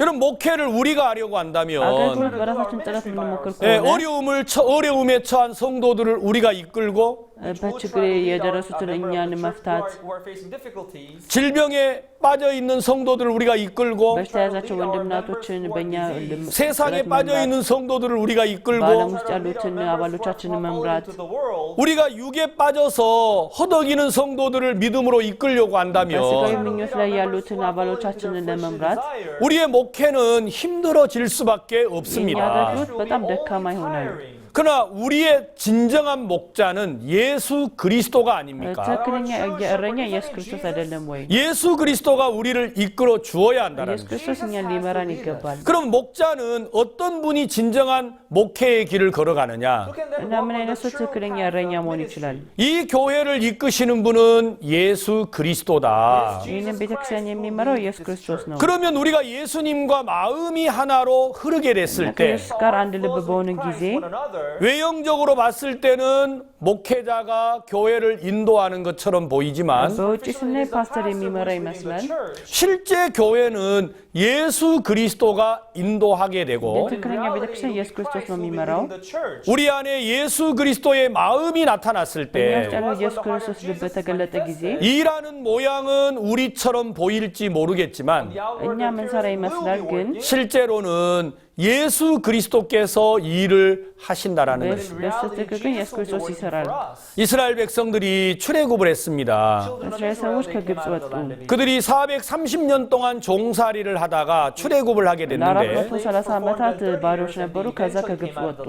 여러분 목회를 우리가 하려고 한다면 አገልግሎት በራሳችን ጥረት የምንሞክር ከሆነ 어려움에 처한 성도들을 우리가 이끌고 በችግር የደረሱትን እኛን መፍታት፣ 질병에 빠져 있는 성도들을 우리가 이끌고 በሽታ የያዛቸው ወንድምናቶችን በእኛ 세상에 빠져 있는 성도들을 우리가 በዓለም 이끌고 ውስጥ ያሉትን አባሎቻችንን መምራት፣ 우리가 육에 빠져서 허덕이는 성도들을 믿음으로 이끌려고 በስጋዊ 한다면 ምኞት ላይ ያሉትን አባሎቻችንን ለመምራት 우리의 목회는 힘들어질 수밖에 የእኛ 없습니다. አገልግሎት በጣም ደካማ ይሆናል። 그러나 우리의 진정한 목자는 예수 그리스도가 아닙니까? ትክክለኛ እረኛ ኢየሱስ ክርስቶስ አይደለም ወይ? 예수 그리스도가 우리를 이끌어 주어야 한다는 ኢየሱስ 거예요. ክርስቶስ እኛን ሊመራን ይገባል። 그럼 목자는 어떤 분이 진정한 목회의 길을 걸어가느냐? እና ምን አይነት ሰው ትክክለኛ እረኛ መሆን ይችላል? 이 교회를 이끄시는 분은 예수 그리스도다. ይህንን ቤተክርስቲያን የሚመራው ኢየሱስ ክርስቶስ ነው። 그러면 우리가 예수님과 마음이 하나로 흐르게 됐을 때 ከኢየሱስ ጋር አንድ ልብ በሆነ ጊዜ 외형적으로 봤을 때는 목회자가 교회를 인도하는 것처럼 보이지만 በውጭ ስናይ ፓስተር የሚመራ ይመስላል። 실제 교회는 예수 그리스도가 인도하게 되고 ትክክለኛ ቤተክርስቲያን ኢየሱስ ክርስቶስ ነው የሚመራው። 우리 안에 예수 그리스도의 마음이 나타났을 እኛ ውስጥ 때 ያለው ኢየሱስ ክርስቶስ ልብ በተገለጠ ጊዜ 일하는 모양은 우리처럼 보일지 모르겠지만 እኛ ምንሰራ ይመስላል፣ ግን 실제로는 예수 그리스도께서 일을 하신다라는 것입니다. በስትክክል ግን ኢየሱስ ክርስቶስ ይሰራል። 이스라엘 백성들이 출애굽을 했습니다. እስራኤል ሰዎች ከግብጽ ወጡ። 그들이 430년 동안 종살이를 하다가 출애굽을 하게 됐는데 ለ430 ዓመታት ባሪያዎች ነበሩ። ከዛ ከግብጽ ወጡ።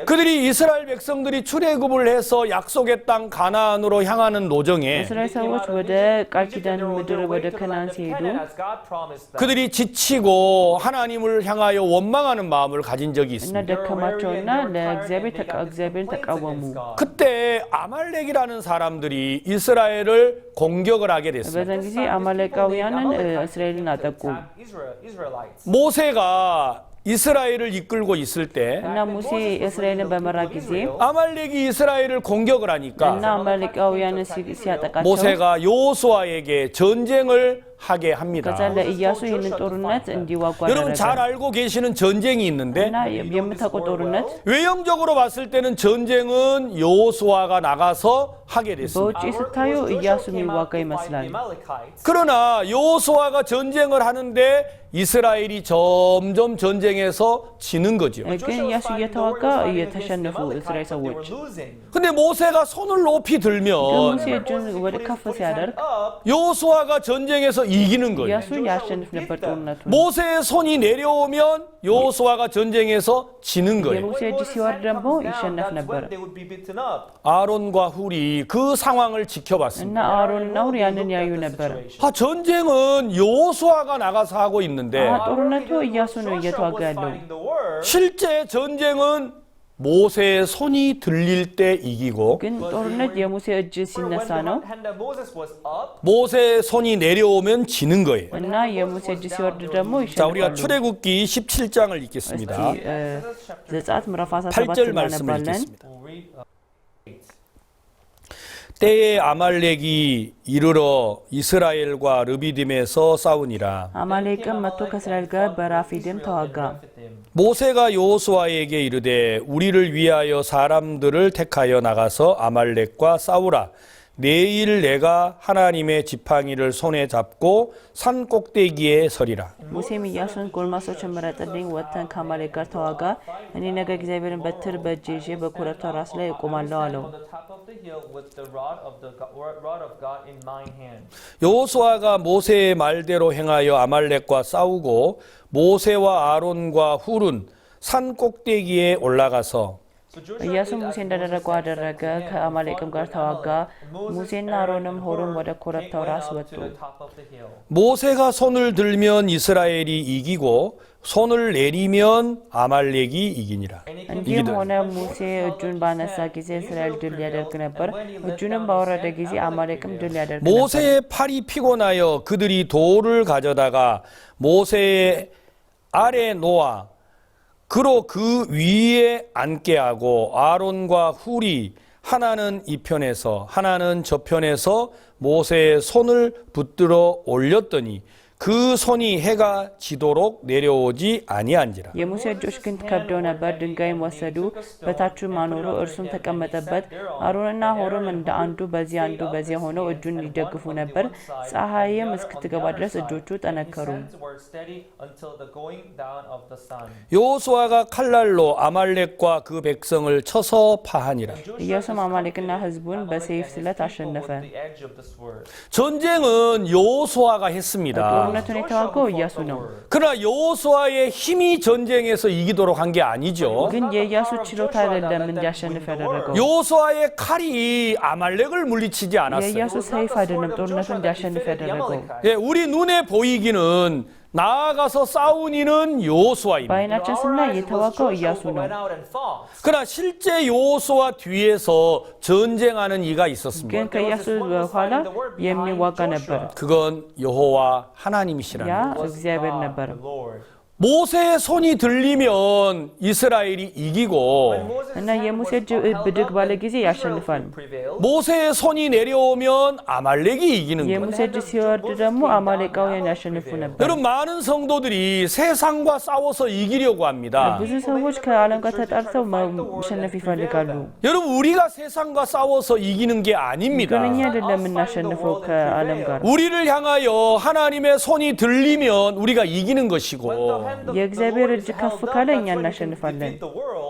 그들이 이스라엘 백성들이 출애굽을 해서 약속의 땅 가나안으로 향하는 노정에 እስራኤል ሰዎች ወደ ቃል ኪዳን ምድር ወደ ከነዓን ሲሄዱ 그들이 지치고 하나님을 향하여 원망하는 마음을 가진 적이 እና 있습니다. ደከማቸውና እግዚአብሔርን ተቃወሙ። 그때 아말렉이라는 사람들이 이스라엘을 공격을 하게 됐습니다. በዛን ጊዜ አማሌቃውያንን እስራኤልን አጠቁ። 모세가 이스라엘을 이끌고 있을 때 እና ሙሴ እስራኤልን በመራ ጊዜ 아말렉이 이스라엘을 공격을 እና 하니까 አማሌቃውያንን ሲያጠቃቸው 모세가 요수아에게 전쟁을 하게 합니다. ከዛ ለኢያሱ ይህንን ጦርነት እንዲዋጉ 여러분 잘 አደረገ። 알고 계시는 전쟁이 있는데 እና የምታውቀው ጦርነት 외형적으로 봤을 때는 전쟁은 요수아가 나가서 하게 됐습니다. በውጭ ስታዩ ኢያሱ የሚዋጋ ይመስላል። 그러나 요수아가 전쟁을 하는데 이스라엘이 점점 전쟁에서 지는 거죠. ግን ኢያሱ እየተዋጋ እየተሸነፉ እስራኤል ሰዎች። 근데 모세가 손을 높이 ግን 들면 ሙሴ እጁን ወደ ከፍ ሲያደርግ 요수아가 전쟁에서 이기는 거예요. ኢያሱ ያሸንፍ ነበር ጦርነቱን። 모세의 손이 내려오면 요수아가 전쟁에서 지는 거예요. የሙሴ እጅ ሲወርድ ደግሞ ይሸነፍ ነበር። 아론과 훌이 그 상황을 지켜봤습니다. እና አሮንና ሁር ያንን ያዩ ነበር። 전쟁은 요수아가 나가서 하고 있는데 ጦርነቱ ኢያሱ ነው እየተዋጋ ያለው። 실제 전쟁은 모세의 손이 들릴 때 이기고 ግን ጦርነት የሙሴ እጅ ሲነሳ ነው And Moses was up. 모세의 손이 내려오면 지는 거예요. እና የሙሴ እጅ ሲወርድ ደግሞ 자, 우리가 ይሸነፋሉ። 출애굽기 17장을 እስቲ 읽겠습니다. ዘጸአት ምዕራፍ 17 8절 말씀을 እናነባለን። 읽겠습니다. We'll read 8. 때에 아말렉이 이르러 이스라엘과 르비딤에서 싸우니라. አማሌቅም መጥቶ ከእስራኤል ጋር በራፊድም ተዋጋ። 모세가 여호수아에게 이르되 우리를 위하여 사람들을 택하여 나가서 아말렉과 싸우라. 내일 내가 하나님의 지팡이를 손에 잡고 산 꼭대기에 서리라. ሙሴም ኢያሱን ጎልማሶችን ምረጥልኝ፣ ወጥተን ከአማሌቅ ጋር ተዋጋ። እኔ ነገ እግዚአብሔርን በትር በእጄ ይዤ በኮረብታው ራስ ላይ እቆማለሁ አለው። On the top of the hill with the rod of God in my hand. 여호수아가 모세의 말대로 행하여 아말렉과 싸우고 모세와 아론과 훌은 산 꼭대기에 올라가서 ኢያሱ ሙሴ እንዳደረገው አደረገ፣ ከአማሌቅም ጋር ተዋጋ። ሙሴና አሮንም ሆሩም ወደ ኮረብታው ራስ ወጡ። 모세가 손을 들면 이스라엘이 이기고 손을 내리면 아말렉이 이기니라. እንዲህም ሆነ ሙሴ እጁን ባነሳ ጊዜ እስራኤል ድል ያደርግ ነበር፣ እጁንም ባወረደ ጊዜ አማሌቅም ድል ያደርግ ነበር። 모세의 팔이 피곤하여 그들이 돌을 가져다가 모세의 아래 놓아 그로 그 위에 앉게 하고 아론과 훌이 하나는 이 편에서 하나는 저 편에서 모세의 손을 붙들어 올렸더니 그 손이 해가 지도록 내려오지 아니한지라. የሙሴ እጆች ግን ከብደው ነበር። ድንጋይም ወሰዱ፣ በታቹም አኖሩ፣ እርሱም ተቀመጠበት። አሮንና ሆርም እንደ አንዱ በዚያ አንዱ በዚያ ሆነው እጁን ይደግፉ ነበር። ፀሐይም እስክትገባ ድረስ እጆቹ ጠነከሩ። 여호수아가 칼날로 아말렉과 그 백성을 쳐서 파하니라. ኢያሱም አማሌቅና ሕዝቡን በሰይፍ ስለት አሸነፈ። 전쟁은 여호수아가 했습니다. ጦርነቱን የተዋጋው ኢያሱ ነው። 그러나 여호수아의 힘이 전쟁에서 이기도록 한 게 아니죠. ግን የኢያሱ ችሎታ አይደለም እንዲያሸንፍ ያደረገው። 여호수아의 칼이 아말렉을 물리치지 않았어요. የኢያሱ ሰይፍ አይደለም ጦርነቱን እንዲያሸንፍ ያደረገው። 예, 우리 눈에 보이기는 나아가서 싸운 이는 여호수아입니다. በዓይናችን ስናይ የተዋጋው ኢያሱ ነው። 그러나 실제 여호수아 뒤에서 전쟁하는 이가 있었습니다. ግን ከኢያሱ በኋላ የሚዋጋ ነበር። 그건 여호와 하나님이시라는 ያ 거예요. እግዚአብሔር ነበር። 모세의 손이 들리면 이스라엘이 이기고 እና የሙሴ እጅ ብድግ ባለ ጊዜ ያሸንፋል። 모세의 손이 내려오면 아말렉이 이기는 거예요. የሙሴ እጅ ሲወርድ ደግሞ አማሌቃውያን ያሸንፉ ነበር። 여러분 많은 성도들이 세상과 싸워서 이기려고 합니다. ብዙ ሰዎች ከዓለም ጋር ተጣልተው ማሸነፍ ይፈልጋሉ። 여러분 우리가 세상과 싸워서 이기는 게 아닙니다. ግን እኛ አይደለም የምናሸንፈው ከዓለም ጋር። 우리를 향하여 하나님의 손이 들리면 우리가 이기는 것이고 የእግዚአብሔር እጅ ከፍ ካለ እኛ እናሸንፋለን።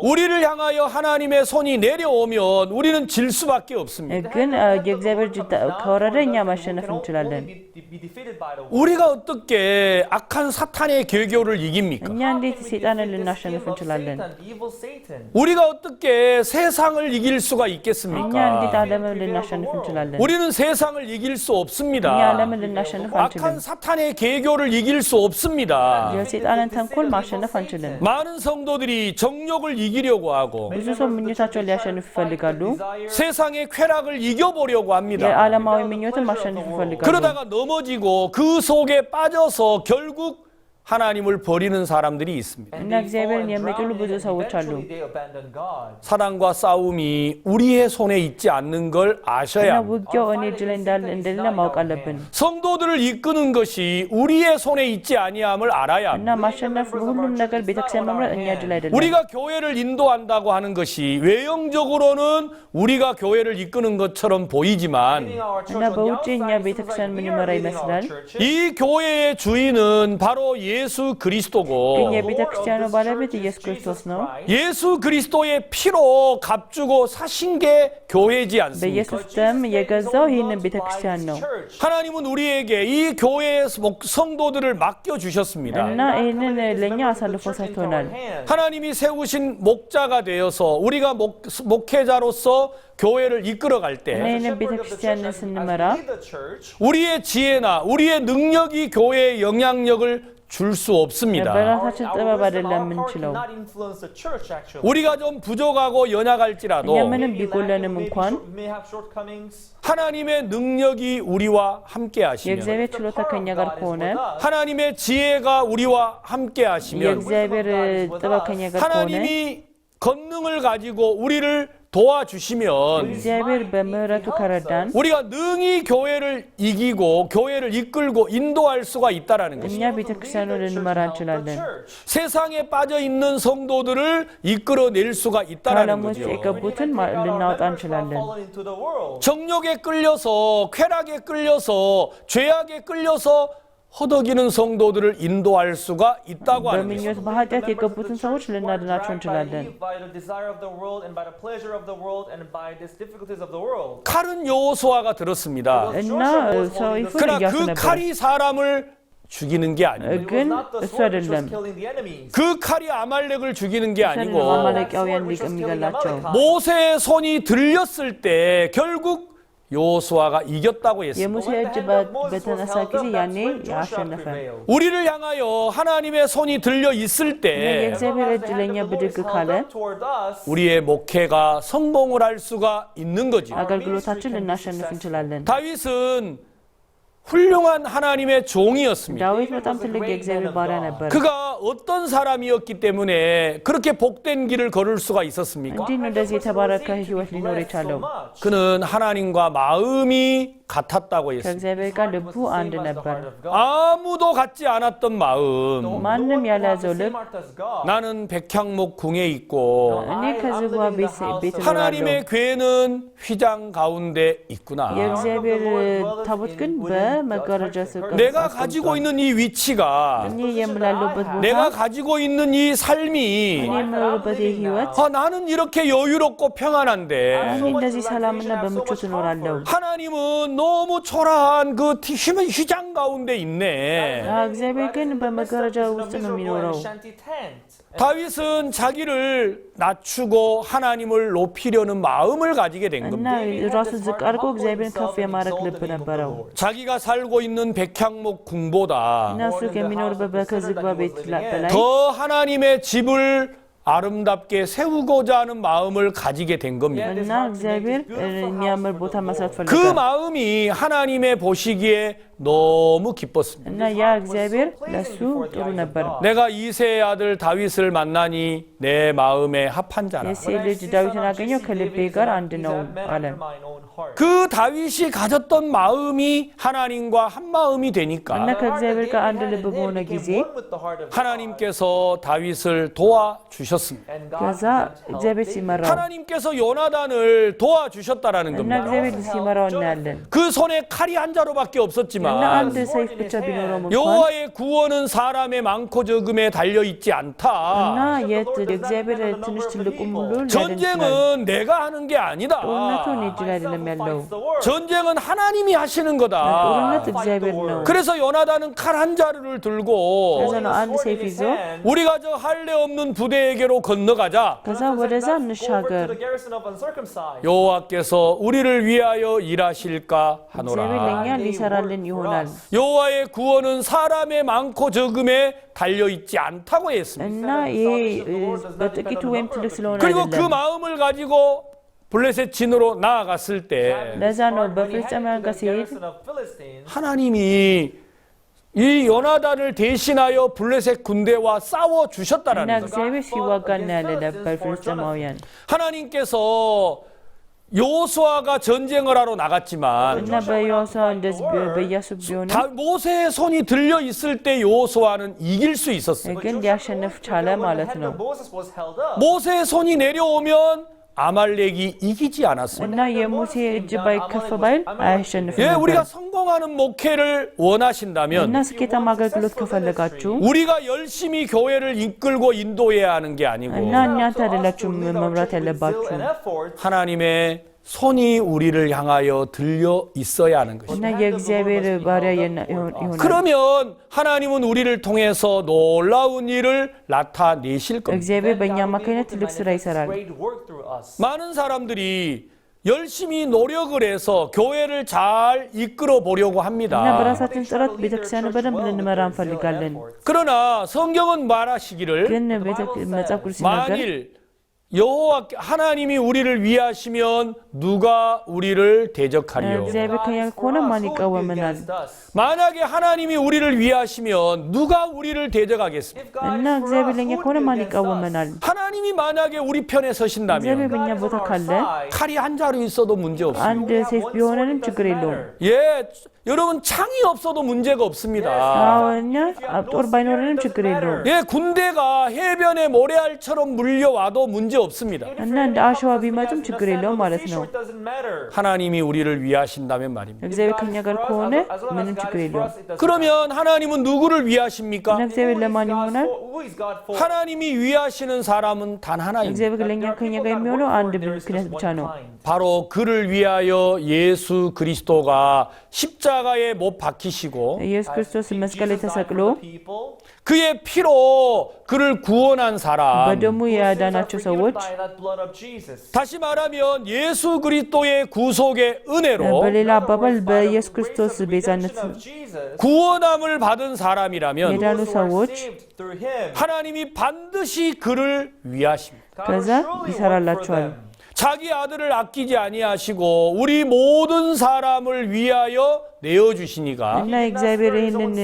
우리를 향하여 하나님의 손이 내려오면 우리는 질 수밖에 없습니다. ግን የእግዚአብሔር እጅ ከወረደ እኛ ማሸነፍ እንችላለን። 우리가 어떻게 악한 사탄의 계교를 이깁니까? እኛ እንዴት ሰይጣንን ልናሸንፍ እንችላለን? 우리가 어떻게 세상을 이길 수가 እኛ 있겠습니까? እንዴት ዓለምን ልናሸንፍ እንችላለን? 우리는 세상을 이길 수 እኛ 없습니다. ዓለምን ልናሸንፍ አንችልም። 악한 사탄의 계교를 이길 수 없습니다. የሰይጣንን ተንኮል ማሸነፍ አንችልም። 많은 성도들이 정욕을 이기려고 하고 ብዙ ሰው ምኞታቸውን ሊያሸንፍ ይፈልጋሉ። 세상의 쾌락을 이겨보려고 합니다. የዓለማዊ ምኞትን ማሸነፍ ይፈልጋሉ። 그러다가 넘어지고 그 속에 빠져서 결국 하나님을 버리는 사람들이 있습니다. እና እግዚአብሔርን የሚጥሉ ብዙ ሰዎች አሉ። 사단과 싸움이 우리의 손에 있지 않는 걸 아셔야 እና 합니다. ውጊያው እኔ እጅ ላይ እንደሌለ ማወቅ አለብን። 성도들을 이끄는 것이 우리의 손에 있지 아니함을 알아야 እና 합니다. ማሸነፍ ሁሉም ነገር ቤተክርስቲያን መምራት እኛ እጅ ላይ አይደለም። 우리가 교회를 인도한다고 하는 것이 외형적으로는 우리가 교회를 이끄는 것처럼 보이지만 እና በውጭ እኛ ቤተክርስቲያን የምንመራ ይመስላል። 이 교회의 주인은 바로 예수 ግን 그리스도고 የቤተክርስቲያኑ ባለቤት ኢየሱስ ክርስቶስ ነው። 예수 그리스도의 피로 값주고 사신 게 교회지 않습니까? በኢየሱስ ደም የገዛው ይህንን ቤተክርስቲያን ነው። 하나님은 우리에게 이 교회의 성도들을 맡겨 주셨습니다. እና ይህንን ለእኛ አሳልፎ ሰጥቶናል። 하나님이 세우신 목자가 되어서 우리가 목회자로서 교회를 이끌어갈 እና 때 ይህንን ቤተክርስቲያንን ስንመራ 우리의 지혜나 우리의 능력이 교회의 영향력을 줄 수 없습니다. በራሳችን Our ጥበብ wisdom, አይደለም our power የምንችለው። cannot influence the church actually. 우리가 좀 부족하고 연약할지라도 እኛ ምንም Maybe ቢጎለንም maybe እንኳን may have shortcomings. 하나님의 능력이 우리와 함께 하시면 የእግዚአብሔር The ችሎታ power ከኛ of ጋር God is ከሆነ with us. 하나님의 지혜가 우리와 함께 하시면 የእግዚአብሔር ጥበብ ከኛ ጋር ከሆነ 하나님이 권능을 가지고 우리를 도와주시면 እግዚአብሔር በምህረቱ ከረዳን 우리가 능히 교회를 이기고 교회를 이끌고 인도할 수가 있다라는 እኛ 것입니다. ቤተክርስቲያኑን ልንመራ እንችላለን። 세상에 빠져 있는 성도들을 이끌어낼 수가 있다라는 ዓለም ውስጥ 거죠. የገቡትን ልናወጣ እንችላለን። 정욕에 끌려서 쾌락에 끌려서 죄악에 끌려서 허덕이는 성도들을 인도할 수가 있다고 하는 것입니다. በምኞት በኃጢአት የገቡትን ሰዎች ልናድናቸው እንችላለን። 칼은 여호수아가 들었습니다. እና ሰይፉን 그러나 ኢያሱ 그 ነበር፣ 칼이 사람을 죽이는 게 아니에요. ግን እሱ አይደለም። 그 칼이 아말렉을 죽이는 게 ሰን 아니고 አማሌቃውያን የሚገላቸው 모세의 손이 들렸을 때 결국 여호수아가 이겼다고 했습니다. የሙሴ እጅ በተነሳ ጊዜ ያኔ ያሸነፈ። 우리를 향하여 하나님의 손이 들려 있을 때 የእግዚአብሔር እጅ ለእኛ ብድግ ካለ 우리의 목회가 성공을 할 수가 있는 거죠. አገልግሎታችን ልናሸንፍ እንችላለን። 다윗은 훌륭한 하나님의 종이었습니다. ዳዊት በጣም ትልቅ የእግዚአብሔር ባሪያ ነበር። 그가 어떤 사람이었기 때문에 그렇게 복된 길을 걸을 수가 있었습니까? እንዲህ ነው እንደዚህ የተባረከ ህይወት ሊኖር የቻለው። 그는 하나님과 마음이 같았다고 했습니다. ከእግዚአብሔር ጋር ልቡ አንድ ነበር። 아무도 갖지 않았던 마음. ማንም ያልያዘው ልብ 나는 백향목 궁에 있고 እኔ ከዝግባ ቤት እኖራለሁ፣ 하나님의 궤는 휘장 가운데 있구나. የእግዚአብሔር ታቦት ግን በመጋረጃ ስር 내가 가지고 있는 이 위치가 እኔ የምላለውበት ቦታ 내가 가지고 있는 이 삶이 እኔ የምኖርበት ህይወት 나는 이렇게 여유롭고 평안한데 እኔ እንደዚህ ሰላምና በምቾት እኖራለሁ። 하나님은 너무 초라한 그 휘장 가운데 있네. እግዚአብሔር ግን በመጋረጃ ውስጥ ነው የሚኖረው። 다윗은 자기를 낮추고 하나님을 높이려는 마음을 가지게 된 እና 겁니다. ራሱ ዝቅ አድርጎ እግዚአብሔርን ከፍ የማድረግ ልብ ነበረው። 자기가 살고 있는 백향목 궁보다 እና እሱ ከሚኖርበት በከዝግባ ቤት በላይ 더 하나님의 집을 아름답게 세우고자 하는 마음을 가지게 된 겁니다. እና እግዚአብሔር የሚያምር ቦታ መስራት 그 ፈልጓል። 마음이 하나님의 보시기에 너무 기뻤습니다. እና ያ እግዚአብሔር ለሱ ጥሩ ነበር። 내가 이세의 아들 다윗을 만나니 내 마음에 합한 자라. የእሴይ ልጅ ዳዊትን አገኘው ከልቤ ጋር አንድ ነው አለ። 그 다윗이 가졌던 마음이 하나님과 한 마음이 እና 되니까 ከእግዚአብሔር ጋር አንድ ልብ በሆነ ጊዜ 하나님께서 다윗을 도와주셨습니다. ከዛ እግዚአብሔር ሲመራው 하나님께서 요나단을 도와주셨다라는 እና 겁니다. እግዚአብሔር ሲመራው እናያለን። 그 손에 칼이 한 자루밖에 እና 없었지만 አንድ ሰይፍ ብቻ ቢኖረውም እንኳን 여호와의 구원은 사람의 많고 적음에 달려 있지 እና 않다. የእግዚአብሔር ትንሽ ትልቁም ሁሉ ሊያድን ይችላል። 전쟁은 내가 하는 게 아니다. ጦርነቱ እኔ እጅ ላይ አይደለም ያለው፣ 전쟁은 하나님이 하시는 거다. ጦርነት እግዚአብሔር ነው። 그래서 요나단은 칼 한 자루를 들고 ከዛ ነው አንድ ሰይፍ ይዞ 우리가 저 할례 없는 부대에게로 건너가자. ከዛ ወደዛ እንሻገር፣ 여호와께서 우리를 위하여 일하실까 እግዚአብሔር 하노라. ለእኛ ሊሰራልን ይሆናል። 여호와의 구원은 사람의 많고 적음에 달려 있지 않다고 했습니다. እና ይሄ በጥቂቱ ወይም ትልቅ ስለሆነ 그리고 그 አይደለም። 마음을 가지고 블레셋 진으로 나아갔을 때 ለዛ ነው በፍልስጤማውያን ጋር ሲሄድ 하나님이 이 요나단을 대신하여 블레셋 군대와 싸워 እና 주셨다라는 거예요. እግዚአብሔር ሲዋጋ እናያለን ነበር ፍልስጤማውያን። 하나님께서 여호수아가 전쟁을 하러 나갔지만 እና በዮሳ እንደዚህ በኢያሱ ቢሆንም 모세의 손이 들려 있을 때 여호수아는 이길 수 있었어요. ግን ሊያሸንፍ ቻለ ማለት ነው። 모세의 손이 내려오면 아말렉이 이기지 않았어요. እና የሙሴ እጅ ባይከፍ ባይል አያሸንፍም 예, ነበር። 우리가 성공하는 목회를 원하신다면 እና ስኬታማ አገልግሎት ከፈለጋችሁ 우리가 열심히 교회를 이끌고 인도해야 하는 게 아니고 እና እናንተ አይደላችሁም መምራት ያለባችሁ፣ 하나님의 손이 우리를 향하여 들려 있어야 하는 것입니다. እና የእግዚአብሔር ባሪያ ይሆናል። 그러면 하나님은 우리를 통해서 놀라운 일을 나타내실 겁니다. እግዚአብሔር በእኛ አማካኝነት ትልቅ ስራ ይሰራል። 많은 사람들이 열심히 노력을 해서 교회를 잘 이끌어 보려고 እና 합니다. በራሳችን ጥረት ቤተክርስቲያንን በደንብ ልንመራ እንፈልጋለን። 그러나 성경은 말하시기를 ግን መጽሐፍ ቅዱስ ሲናገር 만일 여호와 하나님이 우리를 위하시면 누가 우리를 대적하리요? እግዚአብሔር ከኛ ጋር ከሆነ ማን ይቃወመናል? 만약에 하나님이 우리를 위하시면 누가 우리를 대적하겠습니까? እና እግዚአብሔር ለኛ ከሆነ ማን ይቃወመናል? 하나님이 만약에 우리 편에 እግዚአብሔር 서신다면 በእኛ ቦታ ካለ 칼이 한 자루 있어도 문제 없습니다. አንድ ሴፍ ቢሆነንም ችግር የለውም። 예, 여러분 창이 없어도 문제가 없습니다. አዎ እኛ ጦር ባይኖረንም ችግር የለውም። 예, 군대가 해변에 모래알처럼 물려와도 문제 없습니다. እና እንደ አሸዋ ቢመጡም ችግር የለውም ማለት ነው። 하나님이 우리를 위하신다면 말입니다. እግዚአብሔር ከኛ ጋር ከሆነ ምንም ችግር የለውም። 그러면 하나님은 누구를 위하십니까? እና እግዚአብሔር ለማን ይሆናል? 하나님이 위하시는 사람은 단 하나입니다. እግዚአብሔር ለኛ ከኛ ጋር የሚሆነው አንድ ምክንያት ብቻ ነው። 바로 그를 위하여 예수 그리스도가 십자가에 못 박히시고 ኢየሱስ ክርስቶስ መስቀል ላይ ተሰቅሎ 그의 피로 그를 구원한 사람, በደሙ ያዳናቸው ሰዎች 다시 말하면 예수 그리스도의 구속의 은혜로 በሌላ አባባል በኢየሱስ ክርስቶስ ቤዛነት 구원함을 받은 사람이라면 የዳኑ ሰዎች 하나님이 반드시 그를 위하십니다. ከዛ ይሰራላቸዋል። 자기 아들을 아끼지 아니하시고 우리 모든 사람을 위하여 내어주시니까 እና እግዚአብሔር ይህንን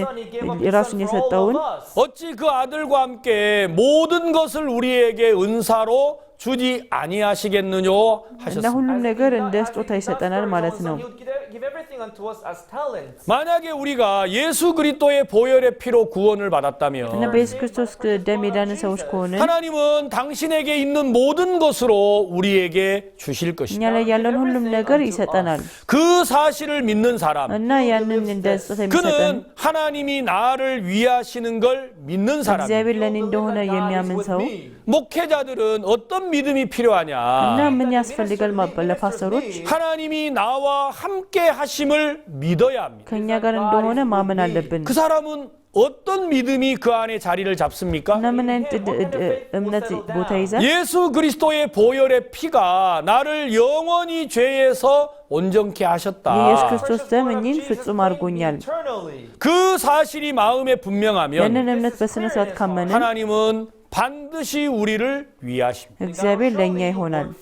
ራሱን የሰጠውን 어찌 그 아들과 함께 모든 것을 우리에게 은사로 주지 아니하시겠느냐 እና 하셨습니다. ሁሉም ነገር እንደ ስጦታ ይሰጠናል ማለት ነው። 만약에 우리가 예수 그리스도의 보혈의 피로 구원을 እና 받았다면 በኢየሱስ ክርስቶስ ደም የዳንን ሰዎች ከሆነ 하나님은 당신에게 있는 모든 것으로 우리에게 주실 እኛ 것입니다. ላይ ያለውን ሁሉም ነገር ይሰጠናል። 그 사실을 믿는 사람, እና ያንን እንደ ስጦታ የሚሰጠን 그는 하나님이 나를 위하시는 걸 믿는 사람. እግዚአብሔር ለኔ እንደሆነ የሚያምን ሰው 목회자들은 어떤 믿음이 እና 필요하냐? ምን ያስፈልጋል ለፓስተሮች 하나님이 나와 함께 하심을 믿어야 합니다. ከኛ ጋር እንደሆነ ማመን አለብን። 그 사람은 어떤 믿음이 그 안에 자리를 잡습니까? እና ምን አይነት እምነት ቦታ ይዛል? 예수 그리스도의 보혈의 피가 나를 영원히 죄에서 온전케 하셨다. የኢየሱስ ክርስቶስ ደም እኔን ፍጹም አድርጎኛል። 그 사실이 마음에 분명하면 ያንን እምነት በስነ ስርዓት ካመንን 하나님은 반드시 우리를 위하십니다. እግዚአብሔር ለኛ ይሆናል።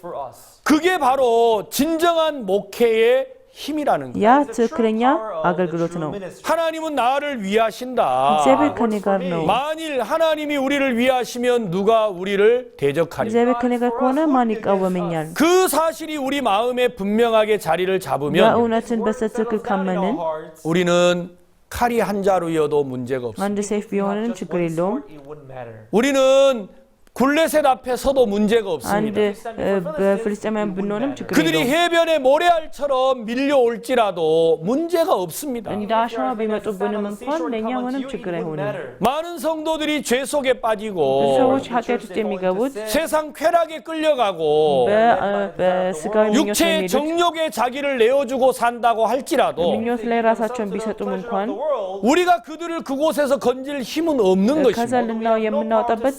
그게 바로 진정한 목회의 힘이라는 거예요. ያ ትክክለኛ አገልግሎት ነው። 하나님은 나를 위하신다. እግዚአብሔር ከኔ ጋር ነው። 만일 하나님이 우리를 위하시면 누가 우리를 대적하리까? እግዚአብሔር ከኔ ጋር ከሆነ ማን ይቃወመኛል? 그 사실이 우리 마음에 분명하게 자리를 ያ 잡으면 እውነትን በትክክል ካመንን 우리는 칼이 한 자루여도 문제가 없습니다. አንድ ሴፍ ቢሆንም ችግር የለውም። 우리는 굴레셋 앞에 서도 문제가 አንድ 없습니다. በፍልስጤማውያን ብንሆንም ችግር 그들이 የለውም። 해변에 모래알처럼 밀려올지라도 문제가 없습니다. እንደ አሸዋ ቢመጡብንም እንኳን ለእኛ ምንም ችግር አይሆንም። 많은 성도들이 죄 속에 ብዙ 빠지고 ሰዎች ኃጢአት ውስጥ የሚገቡት 세상 쾌락에 끌려가고 በስጋዊ ምኞት 육체의 የሚሄዱት 정욕에 자기를 내어주고 산다고 할지라도 ምኞት ላይ ራሳቸውን ቢሰጡም እንኳን 우리가 그들을 그곳에서 건질 힘은 없는 ከዛ 것입니다. የምናወጣበት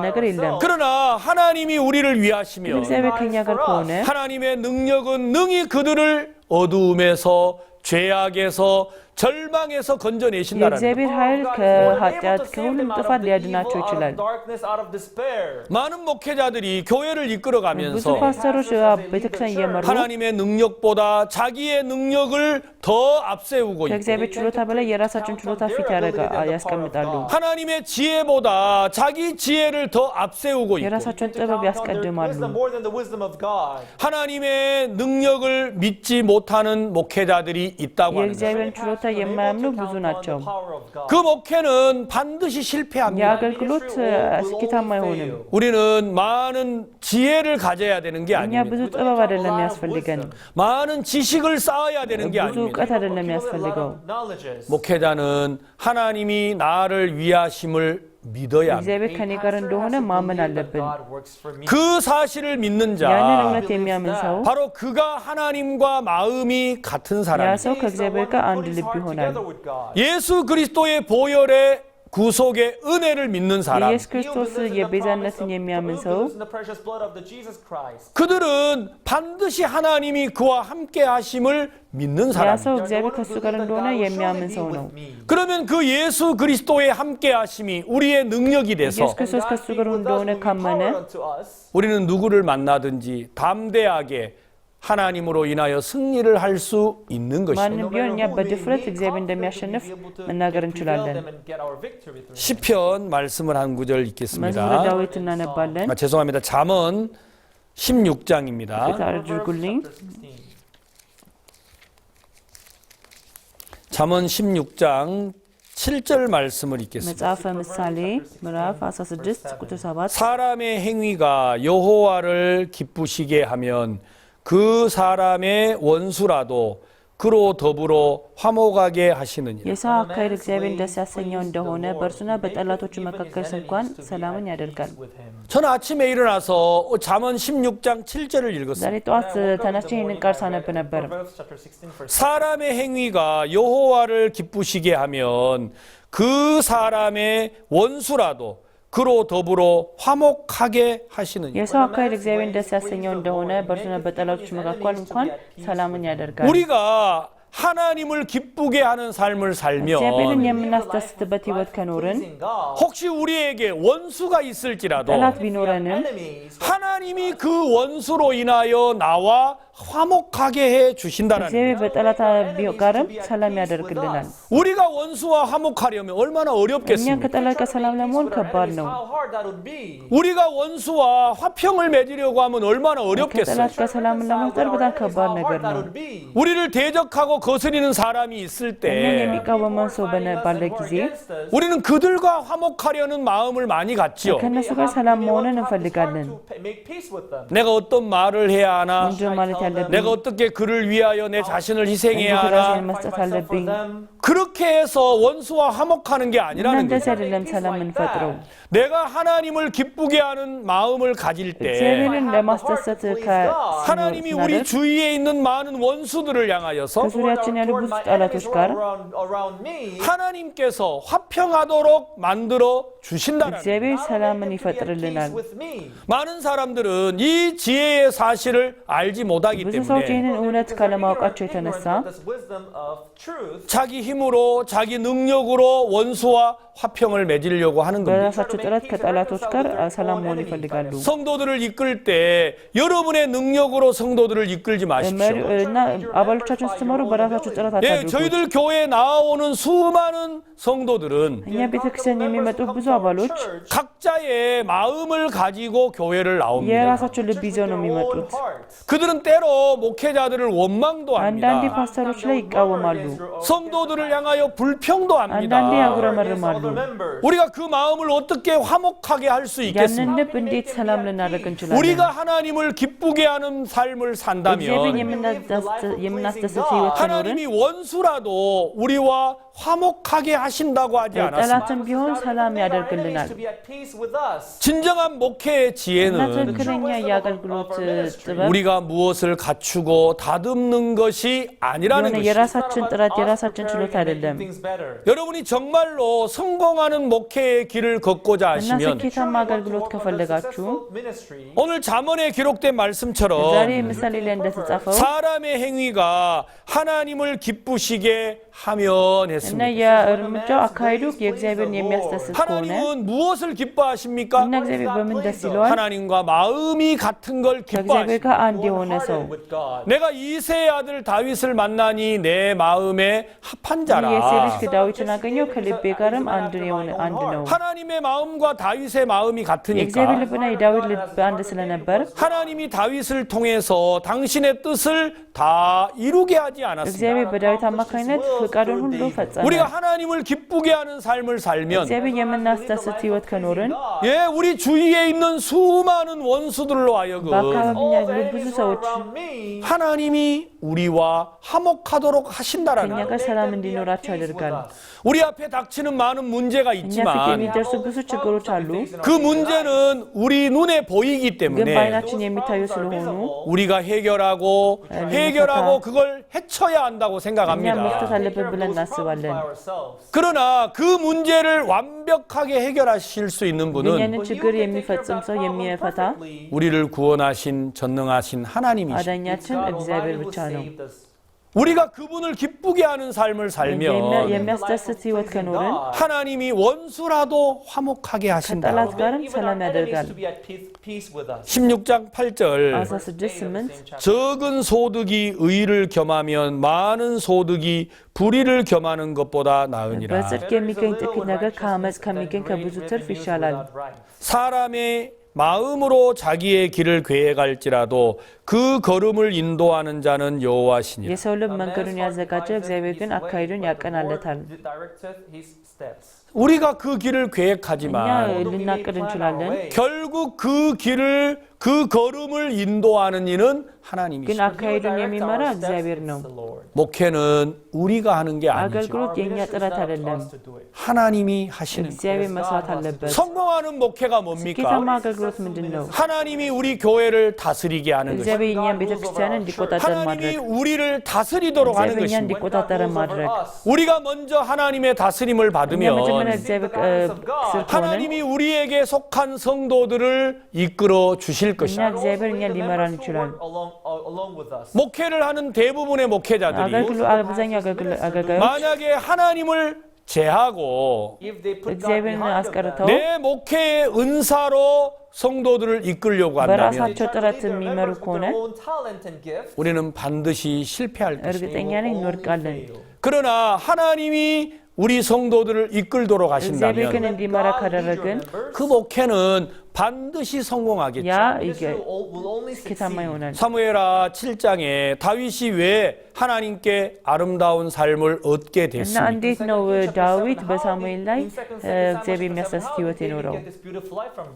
ነገር የለም። 그러나 하나님이 우리를 위하시며 እግዚአብሔር ከኛ ጋር ከሆነ 하나님의 능력은 능히 그들을 어두움에서 죄악에서 절망에서 건져내신다는 거예요. የእግዚአብሔር ኃይል ከኃጢአት ከሁሉም ጥፋት ሊያድናቸው ይችላል። 많은 목회자들이 교회를 ብዙ 이끌어가면서 ፓስተሮች ቤተክርስቲያን እየመሩ 하나님의 능력보다 자기의 능력을 더 앞세우고 있고 ከእግዚአብሔር ችሎታ በላይ የራሳቸውን ችሎታ ፊት ያስቀምጣሉ። 하나님의 지혜보다 자기 지혜를 더 앞세우고 있고 የራሳቸውን ጥበብ ያስቀድማሉ። 하나님의 능력을 믿지 못하는 목회자들이 있다고 하는 거예요. የእግዚአብሔርን ችሎታ የማያምኑ ብዙ ናቸው። 그 목회는 반드시 실패합니다. የአገልግሎት ስኬታማ አይሆንም። 우리는 많은 지혜를 가져야 되는 게 እኛ 아닙니다. ብዙ ጥበብ አይደለም ያስፈልገን፣ 많은 지식을 쌓아야 되는 게 ብዙ 아닙니다. እውቀት አይደለም ያስፈልገው። 목회자는 하나님이 나를 위하심을 믿어야 합니다. እግዚአብሔር ከኔ ጋር እንደሆነ ማመን አለብን። 그 사실을 믿는 ያንን 자 እውነት የሚያምን ሰው 바로 그가 하나님과 마음이 같은 ያ 사람입니다. ሰው ከእግዚአብሔር ጋር አንድ ልብ ይሆናል። 예수 그리스도의 보혈의 구속의 은혜를 믿는 사람, የኢየሱስ ክርስቶስ የቤዛነትን የሚያምን ሰው in the precious blood of the Jesus Christ. 그들은 반드시 하나님이 그와 함께 하심을 믿는 ያ 사람. ሰው እግዚአብሔር ከእሱ ጋር እንደሆነ የሚያምን ሰው ነው። 그러면 그 예수 그리스도의 함께 하심이 우리의 능력이 돼서 ኢየሱስ ክርስቶስ ከእሱ ጋር እንደሆነ ካመነ 우리는 누구를 만나든지 담대하게 하나님으로 인하여 승리를 할 수 있는 것입니다. ማንም ቢሆን እኛ በድፍረት እግዚአብሔር እንደሚያሸንፍ መናገር እንችላለን። 시편 말씀을 한 구절 መዝሙረ 읽겠습니다. ዳዊት እናነባለን። 죄송합니다. 잠언 16장입니다. ይቅርታ አድርጉልኝ። 잠언 16장 7절 말씀을 읽겠습니다. መጽሐፈ ምሳሌ ምዕራፍ 16 ቁጥር 7 사람의 행위가 여호와를 기쁘시게 하면 그 사람의 원수라도 그로 더불어 화목하게 하시느니라. የሰው አካሄድ እግዚአብሔር ደስ ያሰኘው እንደሆነ በእርሱና በጠላቶቹ መካከል እንኳን ሰላምን ያደርጋል። 저는 아침에 일어나서 잠언 16장 7절을 읽었습니다. ዛሬ ጠዋት ተነስቼ ይህንን ቃል ሳነብ ነበር። 사람의 행위가 여호와를 기쁘시게 하면 그 사람의 원수라도 그로 더불어 화목하게 하시느니라. የሰው አካሄድ እግዚአብሔር ደስ ያሰኘው እንደሆነ በእርሱና በጠላቶቹ መካከል እንኳን ሰላምን ያደርጋል። 우리가 하나님을 기쁘게 하는 삶을 살면 እግዚአብሔርን የምናስደስትበት ህይወት ከኖርን 혹시 우리에게 원수가 있을지라도 ጠላት ቢኖረንም 하나님이 그 원수로 인하여 나와 화목하게 해 주신다는 እግዚአብሔር በጠላት ጋርም ሰላም ያደርግልናል። 우리가 원수와 화목하려면 얼마나 እኛ 어렵겠습니까? ከጠላት ጋር ሰላም ለመሆን ከባድ ነው። 우리가 원수와 화평을 맺으려고 하면 얼마나 어렵겠어요? ከጠላት ጋር ሰላምን ለመፍጠር በጣም ከባድ ነገር ነው። 우리를 대적하고 거스리는 사람이 있을 እኛን 때 የሚቃወመን ሰው ባለ ጊዜ 우리는 그들과 화목하려는 마음을 많이 갖지요. ከእነሱ ጋር ሰላም መሆንን እንፈልጋለን። 내가 어떤 말을 해야 하나? ምንድን ማለት ያለብኝ? 내가 어떻게 그를 위하여 내 자신을 희생해야 እንዴት 하나? ራሴን መስጠት አለብኝ? 그렇게 해서 원수와 화목하는 게 እና 아니라는 እንደዚህ 거죠. አይደለም ሰላም የምንፈጥረው። 내가 하나님을 기쁘게 하는 마음을 가질 때 እግዚአብሔርን ለማስደሰት 하나님이 우리 ከስናደርግ 주위에 있는 많은 원수들을 향하여서 ከዙሪያችን ያሉ ብዙ ጠላቶች ጋር 하나님께서 화평하도록 만들어 주신다는 거예요. እግዚአብሔር ሰላምን ይፈጥርልናል። 많은 사람들은 이 지혜의 사실을 알지 못하기 ብዙ ሰዎች 때문에 ይህንን እውነት ካለማወቃቸው የተነሳ 자기 힘으로 자기 능력으로 원수와 화평을 맺으려고 하는 겁니다. በራሳቸው ጥረት ከጠላቶች ጋር ሰላም መሆን ይፈልጋሉ። 성도들을 이끌 때 여러분의 능력으로 성도들을 이끌지 마십시오. እና አባሎቻችሁን ስትመሩ በራሳችሁ ጥረት 예, አታድርጉ። 저희들 교회에 나오는 수많은 성도들은 እኛ ቤተክርስቲያን የሚመጡ ብዙ አባሎች 각자의 마음을 가지고 교회를 나옵니다. የራሳቸው ልብ ይዘው ነው የሚመጡት። 그들은 때로 목회자들을 원망도 አንዳንዴ 합니다. ፓስተሮች ላይ ይቃወማሉ። 성도들을 향하여 불평도 합니다. አንዳንዴ ያጉረመርማሉ። 우리가 그 마음을 어떻게 화목하게 할 수 ያንን 있겠습니까? ልብ እንዴት ሰላም ልናደርግ እንችላለን? 우리가 하나님을 기쁘게 하는 삶을 እግዚአብሔርን 산다면 የምናስደስት ህይወት ከኖርን 하나님이 원수라도 우리와 화목하게 하신다고 하지 않았습니까? ጠላትም ቢሆን ሰላም ያደርግልናል። 진정한 목회의 እና 지혜는 ትክክለኛ የአገልግሎት ጥበብ 우리가 무엇을 갖추고 다듬는 것이 아니라는 የሆነ 것이죠. የራሳችን ጥረት የራሳችን ችሎታ አይደለም። 여러분이 정말로 성공하는 목회의 길을 걷고자 እና 하시면 ስኬታማ አገልግሎት ከፈለጋችሁ 오늘 잠언에 기록된 말씀처럼 ዛሬ ምሳሌ ላይ እንደተጻፈው 사람의 행위가 하나님을 기쁘시게 하면 እና 했습니다. የእርምጃው አካሄዱ የእግዚአብሔርን የሚያስደስት ከሆነ 하나님은 무엇을 기뻐하십니까? እና እግዚአብሔር በምን ደስ ይለዋል? 하나님과 마음이 같은 걸 ከእግዚአብሔር 기뻐하십니다. ጋር አንድ የሆነ ሰው 내가 이새의 아들 다윗을 만나니 내 마음에 합한 የሴ ልጅ 자라. ዳዊትን አገኘው ከልቤ ጋርም አንድ ነው። 하나님의 마음과 다윗의 마음이 የእግዚአብሔር 같으니까 ልብና የዳዊት ልብ አንድ ስለነበር 하나님이 다윗을 통해서 당신의 뜻을 다 이루게 하지 않았습니다. እግዚአብሔር በዳዊት አማካኝነት ፍቃዱን ሁሉ ፈጸመ። 우리가 하나님을 기쁘게 하는 삶을 살면 እግዚአብሔር የምናስደስት ህይወት ከኖርን 예, 우리 주위에 있는 수많은 원수들로 하여금 በአካባቢኛ ያሉ ብዙ ሰዎች 하나님이 우리와 화목하도록 하신다라는 ከእኛ 거예요. ጋር ሰላም እንዲኖራቸው ያደርጋል። 우리 앞에 닥치는 많은 문제가 እኛ ፊት 있지만 የሚደርሱ ብዙ ችግሮች አሉ። 그 문제는 우리 눈에 보이기 ግን 때문에 በዓይናችን የሚታዩ ስለሆኑ 우리가 해결하고 그걸 헤쳐야 한다고 እኛ 생각합니다. መፍታት አለብን ብለን እናስባለን። 그러나 그 문제를 완벽하게 해결하실 수 있는 ግን 분은 ያንን ችግር የሚፈጽም ሰው የሚፈታ 우리를 구원하신 전능하신 하나님이십니다. አዳኛችን እግዚአብሔር ብቻ ነው። 우리가 그분을 기쁘게 하는 삶을 살면 የሚያስደስት ህይወት ከኖርን 하나님이 원수라도 화목하게 하신다. ከጠላት ጋርም ሰላም ያደርጋል። 16장 8절 16:8 적은 소득이 의를 겸하면 많은 소득이 불의를 겸하는 것보다 나으니라. በጽድቅ የሚገኝ ጥቂት ነገር ከአመፅ ከሚገኝ ከብዙ ትርፍ ይሻላል። 사람의 마음으로 자기의 길을 계획할지라도 그 걸음을 인도하는 자는 여호와시니라. የሰው ልብ መንገዱን ያዘጋጀ እግዚአብሔር ግን አካሄዱን ያቀናለታል። 우리가 그 길을 እኛ 계획하지만 ልናቅድ እንችላለን፣ 결국 그 걸음을 인도하는 이는 ግን 하나님이십니다. አካሄዱን የሚመራ እግዚአብሔር ነው። 목회는 우리가 하는 게 아니죠. አገልግሎት የእኛ ጥረት አይደለም፣ 하나님이 하시는 거예요. እግዚአብሔር መስራት አለበት። 성공하는 목회가 뭡니까? ስኬታማ አገልግሎት ምንድን ነው? 하나님이 우리 교회를 다스리게 하는 것입니다. እግዚአብሔር የእኛን ቤተክርስቲያንን እንዲቆጣጠር 하나님이 ማድረግ፣ 우리를 다스리도록 하는 እግዚአብሔር እኛን 것입니다. እንዲቆጣጠር ማድረግ። 우리가 먼저 하나님의 다스림을 እኛ 받으면 መጀመሪያ እግዚአብሔር ስር ከሆነን 하나님이 우리에게 속한 성도들을 이끌어 주실 እኛ 것입니다. እግዚአብሔር እኛን ሊመራን ይችላል። 목회를 하는 대부분의 목회자들이 አብዛኛው አገልጋዮች 만약에 하나님을 제하고 እግዚአብሔርን አስቀርተው 내 목회의 은사로 성도들을 이끌려고 한다면 በራሳቸው ጥረት የሚመሩ ከሆነ 우리는 반드시 실패할 것입니다. እርግጠኛ ነኝ እንወድቃለን። 그러나 하나님이 우리 성도들을 이끌도록 እግዚአብሔር ግን 하신다면 እንዲመራ ካደረግን 그 목회는 반드시 성공하겠죠. ያ ስኬታማ ይሆናል። 사무엘하 7장에 다윗이 왜 하나님께 아름다운 삶을 얻게 እና 됐습니까? እንዴት ነው ዳዊት በሳሙኤል ላይ እግዚአብሔር የሚያስደስት ህይወት የኖረው?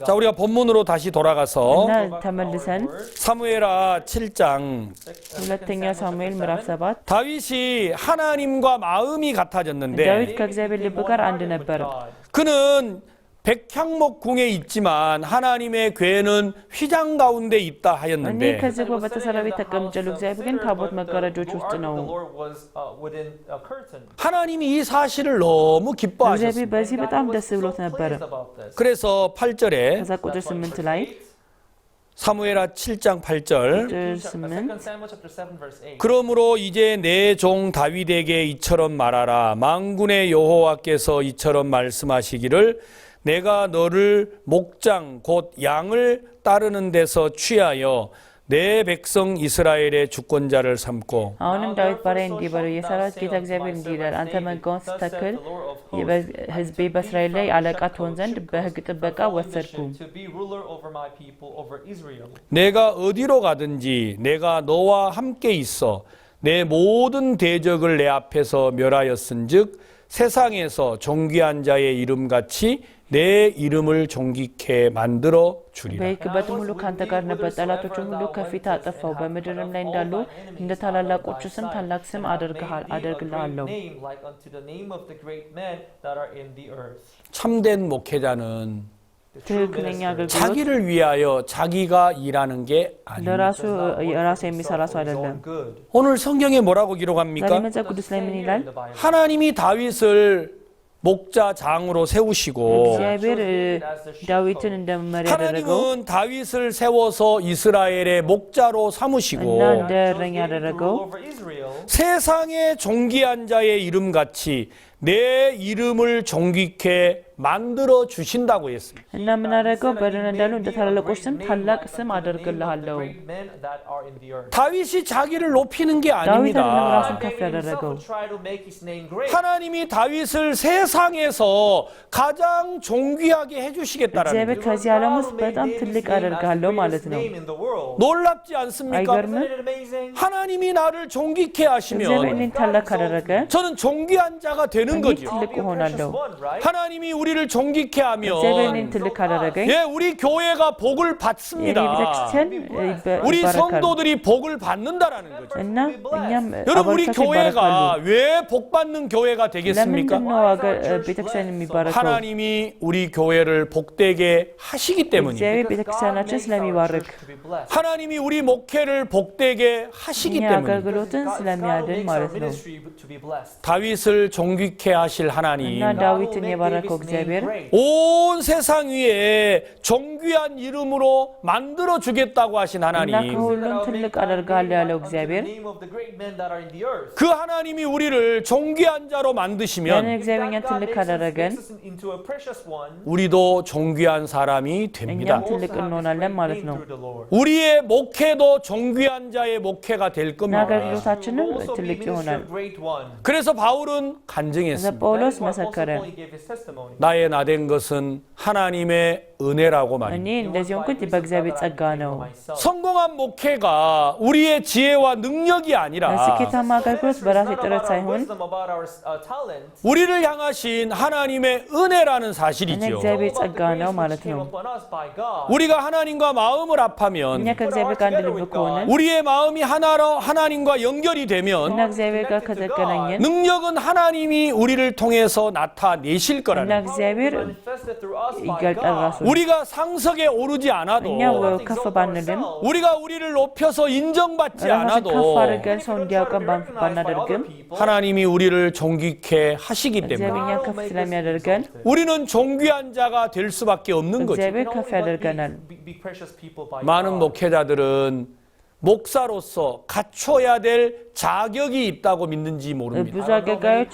자, 우리가 본문으로 다시 돌아가서 እና ተመልሰን 사무엘하 7장 ሁለተኛ ሳሙኤል ምዕራፍ 7 다윗이 하나님과 마음이 같아졌는데 ዳዊት ከእግዚአብሔር ልብ ጋር አንድ ነበር። 그는 백향목궁에 있지만 하나님의 궤는 휘장 가운데 있다 እኔ 하였는데 ከዚህ በተሰራ ቤት ተቀምጫለሁ፣ እግዚአብሔር ግን ታቦት መጋረጆች ውስጥ ነው። 하나님이 이 사실을 너무 እግዚአብሔር 기뻐하셨습니다. በዚህ በጣም ደስ ብሎት ነበረ። 그래서 8절에 ከዛ ቁጥር 8 ላይ 사무엘하 7장 8절 ቁጥር 8 그러므로 이제 내 종 다윗에게 이처럼 말하라. 만군의 여호와께서 이처럼 말씀하시기를 내가 너를 목장 곧 양을 따르는 데서 취하여 내 백성 이스라엘의 주권자를 삼고 አሁንም ዳዊት ባሪያ እንዲህ በለው፣ የሰራዊት ጌታ እግዚአብሔር እንዲህ ይላል፣ አንተ መንጋውን ስትተክል ሕዝቤ በእስራኤል ላይ አለቃ ትሆን ዘንድ በሕግ ጥበቃ ወሰድኩ። 내가 어디로 가든지 내가 너와 함께 있어 내 모든 대적을 내 앞에서 멸하였은즉 세상에서 존귀한 자의 이름같이 내 이름을 존귀케 만들어 주리라. በሕይወት ሙሉ ካንተ ጋር ነበር፣ ጠላቶችን ሁሉ ከፊት አጠፋው። በምድርም ላይ እንዳሉ እንደ ታላላቆቹ ስም ታላቅ ስም አደርግልሃለሁ። 참된 목회자는 ትክክለኛ አገልግሎት 자기를 위하여 자기가 일하는 게 아닙니다. ለራሱ የራሱ የሚሰራ ሰው አይደለም። 오늘 성경에 뭐라고 ዛሬ 기록합니까? መጽሐፍ ቅዱስ ላይ ምን ይላል? 하나님이 다윗을 목자 장으로 세우시고 እግዚአብሔር ዳዊትን እንደ መሪ ያደረገው 하나님은 다윗을 세워서 이스라엘의 목자로 삼으시고 እና እንደ እረኛ ያደረገው 세상의 존귀한 자의 이름같이 내 이름을 존귀케 만들어 주신다고 했습니다. እና ምን አደረገው? በደን እንዳሉ እንደ ታላላቆች ስም ታላቅ ስም አደርግልሃለሁ። 다윗이 자기를 높이는 게 ዳዊት አይደለም 아닙니다. ራሱን ከፍ ያደረገው። 하나님이 다윗을 세상에서 가장 존귀하게 해주시겠다라는 እግዚአብሔር 거예요. ከዚህ ዓለም ውስጥ በጣም ትልቅ አደርጋለሁ ማለት ነው። 놀랍지 않습니까? አይገርምም? 하나님이 나를 존귀케 እግዚአብሔር 하시면 እኔን ታላቅ ካደረገ 저는 존귀한 자가 되는 እኔ 거죠. ትልቅ እሆናለሁ። 하나님이 우리를 우리를 존귀케 하면 እግዚአብሔርን ትልቅ ካደረገኝ 예, 우리 교회가 복을 የኔ 받습니다. ቤተክርስቲያን 우리 ይባረካሉ 성도들이 복을 받는다라는 거죠. እና እኛም 여러분 우리 አባሎቻችን ይባረካሉ። 교회가 왜 복받는 교회가 되겠습니까? ለምንድን ነው ቤተክርስቲያን የሚባረከው? 하나님이 우리 교회를 복되게 하시기 때문이에요. እግዚአብሔር ቤተክርስቲያናችን ስለሚባርክ 하나님이 우리 목회를 복되게 하시기 እኛ 때문이에요. አገልግሎትን ስለሚያድን ማለት ነው። 다윗을 존귀케 하실 하나님, እና ዳዊትን የባረከው እግዚአብሔር 온 세상 위에 존귀한 이름으로 만들어 주겠다고 하신 እና 하나님, ከሁሉም ትልቅ አደርጋለሁ ያለው እግዚአብሔር 그 하나님이 우리를 존귀한 자로 ያንን 만드시면 እግዚአብሔር እኛን ትልቅ ካደረገን 우리도 존귀한 사람이 እኛም 됩니다. ትልቅ እንሆናለን ማለት ነው። 우리의 목회도 존귀한 자의 목회가 될 እና 겁니다. አገልግሎታችንም ትልቅ ይሆናል። 그래서 바울은 ከዛ 간증했습니다. ጳውሎስ መሰከረ፣ 나의 나된 것은 하나님의 은혜라고 እኔ 말입니다. እንደዚህ ሆንኩት በእግዚአብሔር ጸጋ ነው። 성공한 목회가 우리의 지혜와 능력이 아니라 ስኬታማ አገልግሎት በራሴ ጥረት ሳይሆን 우리를 향하신 하나님의 은혜라는 እኔ 사실이죠. እግዚአብሔር ጸጋ ነው ማለት ነው። 우리가 하나님과 마음을 እኛ 합하면 ከእግዚአብሔር ጋር አንድ ልብ ከሆነን 우리의 마음이 하나로 하나님과 연결이 እና 되면 እግዚአብሔር ጋር ከተገናኘን 능력은 하나님이 우리를 통해서 나타내실 እና 거라는 거예요. እግዚአብሔር ይገልጣል ራሱ። 우리가 상석에 오르지 않아도 እኛ ከፍ ባንልም 우리가 우리를 높여서 인정받지 ራሳችን 않아도 ከፍ አድርገን ሰው እንዲያውቀን ባናደርግም 하나님이 우리를 존귀케 하시기 እግዚአብሔር 때문에 እኛን ከፍ ስለሚያደርገን 우리는 존귀한 자가 될 수밖에 없는 거죠. እግዚአብሔር ከፍ ያደርገናል። 많은 목회자들은 목사로서 갖춰야 될 자격이 있다고 믿는지 모릅니다. ብዙ አገልጋዮች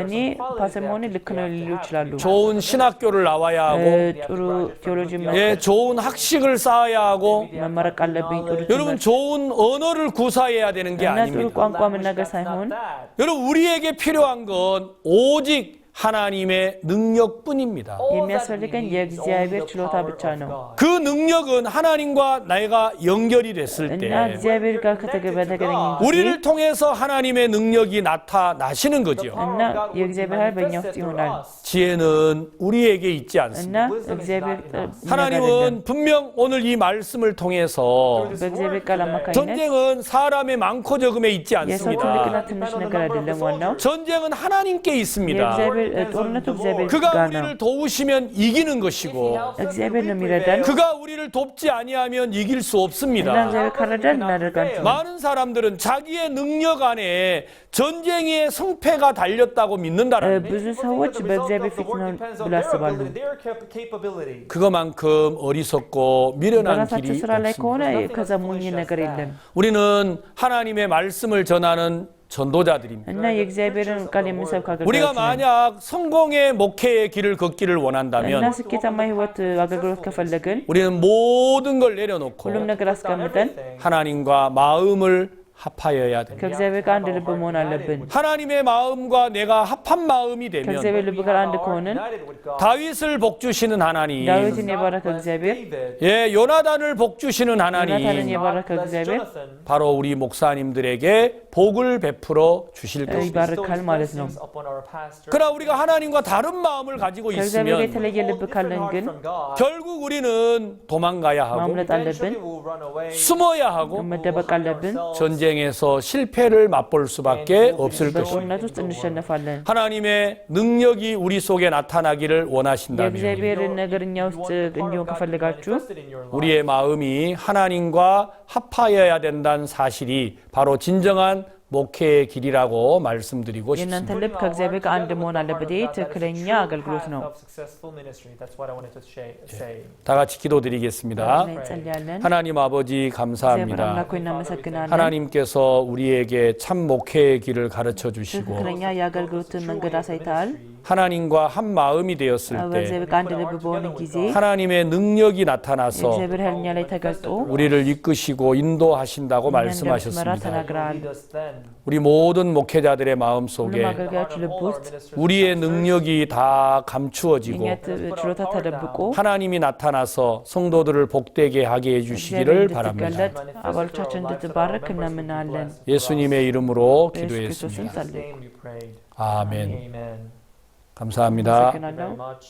እኔ ፓስተር መሆኔ ልክ ነው ሊሉ ይችላሉ። 좋은 신학교를 나와야 하고 ጥሩ ቴዎሎጂ 예, 좋은 학식을 쌓아야 하고 መመረቅ አለብኝ። ጥሩ 여러분 좋은 언어를 구사해야 되는 게 እና ጥሩ 아닙니다. ቋንቋ መናገር ሳይሆን 여러분 우리에게 필요한 건 오직 하나님의 능력뿐입니다. የሚያስፈልገን የእግዚአብሔር ችሎታ ብቻ ነው። 그 능력은 하나님과 내가 연결이 됐을 እና 때 እግዚአብሔር ጋር በተገናኘን ጊዜ 우리를 통해서 하나님의 능력이 나타나시는 거죠. እና የእግዚአብሔር ኃይል በእኛ ውስጥ ይሆናል። 지혜는 우리에게 있지 እና 않습니다. እግዚአብሔር 하나님은 분명 오늘 이 말씀을 통해서 በእግዚአብሔር ቃል አማካኝነት 전쟁은 사람의 많고 적음에 있지 የሰው ትልቅና 않습니다. ትንሽ ነገር አይደለም። ዋናው 전쟁은 하나님께 있습니다. የእግዚአብሔር ጦርነቱ እግዚአብሔር 그가 ጋር ነው። 우리를 도우시면 이기는 것이고 እግዚአብሔር ነው የሚረዳን 그가 우리를 돕지 아니하면 이길 수 እና 없습니다. እግዚአብሔር ካረዳን እናደርጋለን። 많은 사람들은 자기의 능력 안에 전쟁의 승패가 달렸다고 믿는다라는 거예요. ብዙ ሰዎች በእግዚአብሔር ፊት ነው ብለው ያስባሉ። 그거만큼 어리석고 미련한 በራሳቸው 길이 ስራ ላይ ከሆነ 없습니다. ከዛ ሞኝ ነገር የለም። 우리는 하나님의 말씀을 전하는 전도자들입니다. እና የእግዚአብሔርን ቃል የምንሰብክ 우리가 አገልጋዮች ነን። 만약 성공의 목회의 길을 걷기를 እና 원한다면 ስኬታማ ህይወት አገልግሎት ከፈለግን 우리는 모든 걸 내려놓고 ሁሉም ነገር አስቀምጠን 하나님과 마음을 합하여야 됩니다. ከእግዚአብሔር ጋር አንድ ልብ መሆን አለብን። 하나님의 마음과 내가 합한 마음이 되면 ከእግዚአብሔር ልብ ጋር አንድ ከሆንን 다윗을 복주시는 하나님, ዳዊትን የባረከ እግዚአብሔር፣ 예, 요나단을 복주시는 ዮናታንን 하나님, የባረከ እግዚአብሔር 바로 우리 목사님들에게 복을 베풀어 주실 것입니다. ይባርካል ማለት ነው። 그러나 우리가 하나님과 다른 마음을 가지고 ከእግዚአብሔር 있으면 የተለየ ልብ ካለን ግን 결국 우리는 도망가야 하고 ማምለጥ አለብን፣ 숨어야 하고 መደበቅ አለብን። 전쟁에서 실패를 맛볼 수밖에 없을 것입니다. በጦርነት ውስጥ እንሸነፋለን። 하나님의 능력이 우리 속에 나타나기를 원하신다면 የእግዚአብሔር ነገር እኛ ውስጥ እንዲሆን ከፈለጋችሁ 우리의 마음이 하나님과 합하여야 된다는 사실이 바로 진정한 목회의 길이라고 말씀드리고 የእናንተ 싶습니다. ልብ ከእግዚአብሔር ጋር አንድ መሆን አለበት። ይህ ትክክለኛ አገልግሎት ነው። 다 같이 기도드리겠습니다. እንጸልያለን። 하나님 아버지 እግዚአብሔር 감사합니다. አምላክ ሆይ እናመሰግናለን። 하나님께서 우리에게 참 목회의 길을 가르쳐 주시고 ትክክለኛ የአገልግሎትን መንገድ አሳይተሃል። 하나님과 한 마음이 되었을 때 በእግዚአብሔር ጋር አንድ ልብ በሆነ ጊዜ 하나님의 능력이 나타나서 የእግዚአብሔር ኃይል እኛ ላይ ተገልጦ 우리를 이끄시고 인도하신다고 እኛን እንደምትመራ 말씀하셨습니다. ተናግረሃል። 우리 모든 목회자들의 마음 ሁሉም 속에 አገልጋዮች ልብ ውስጥ 우리의 능력이 다 감추어지고 የእኛ ችሎታ ተደብቆ 하나님이 나타나서 성도들을 복되게 하게 እግዚአብሔር 해주시기를 바랍니다. እንድትገለጥ አባሎቻችን እንድትባረክ እናምናለን። 예수님의 이름으로 በኢየሱስ ክርስቶስም 기도했습니다. ጸልይ። 아멘. Amen. 감사합니다. Thank you አመሰግናለሁ። very much.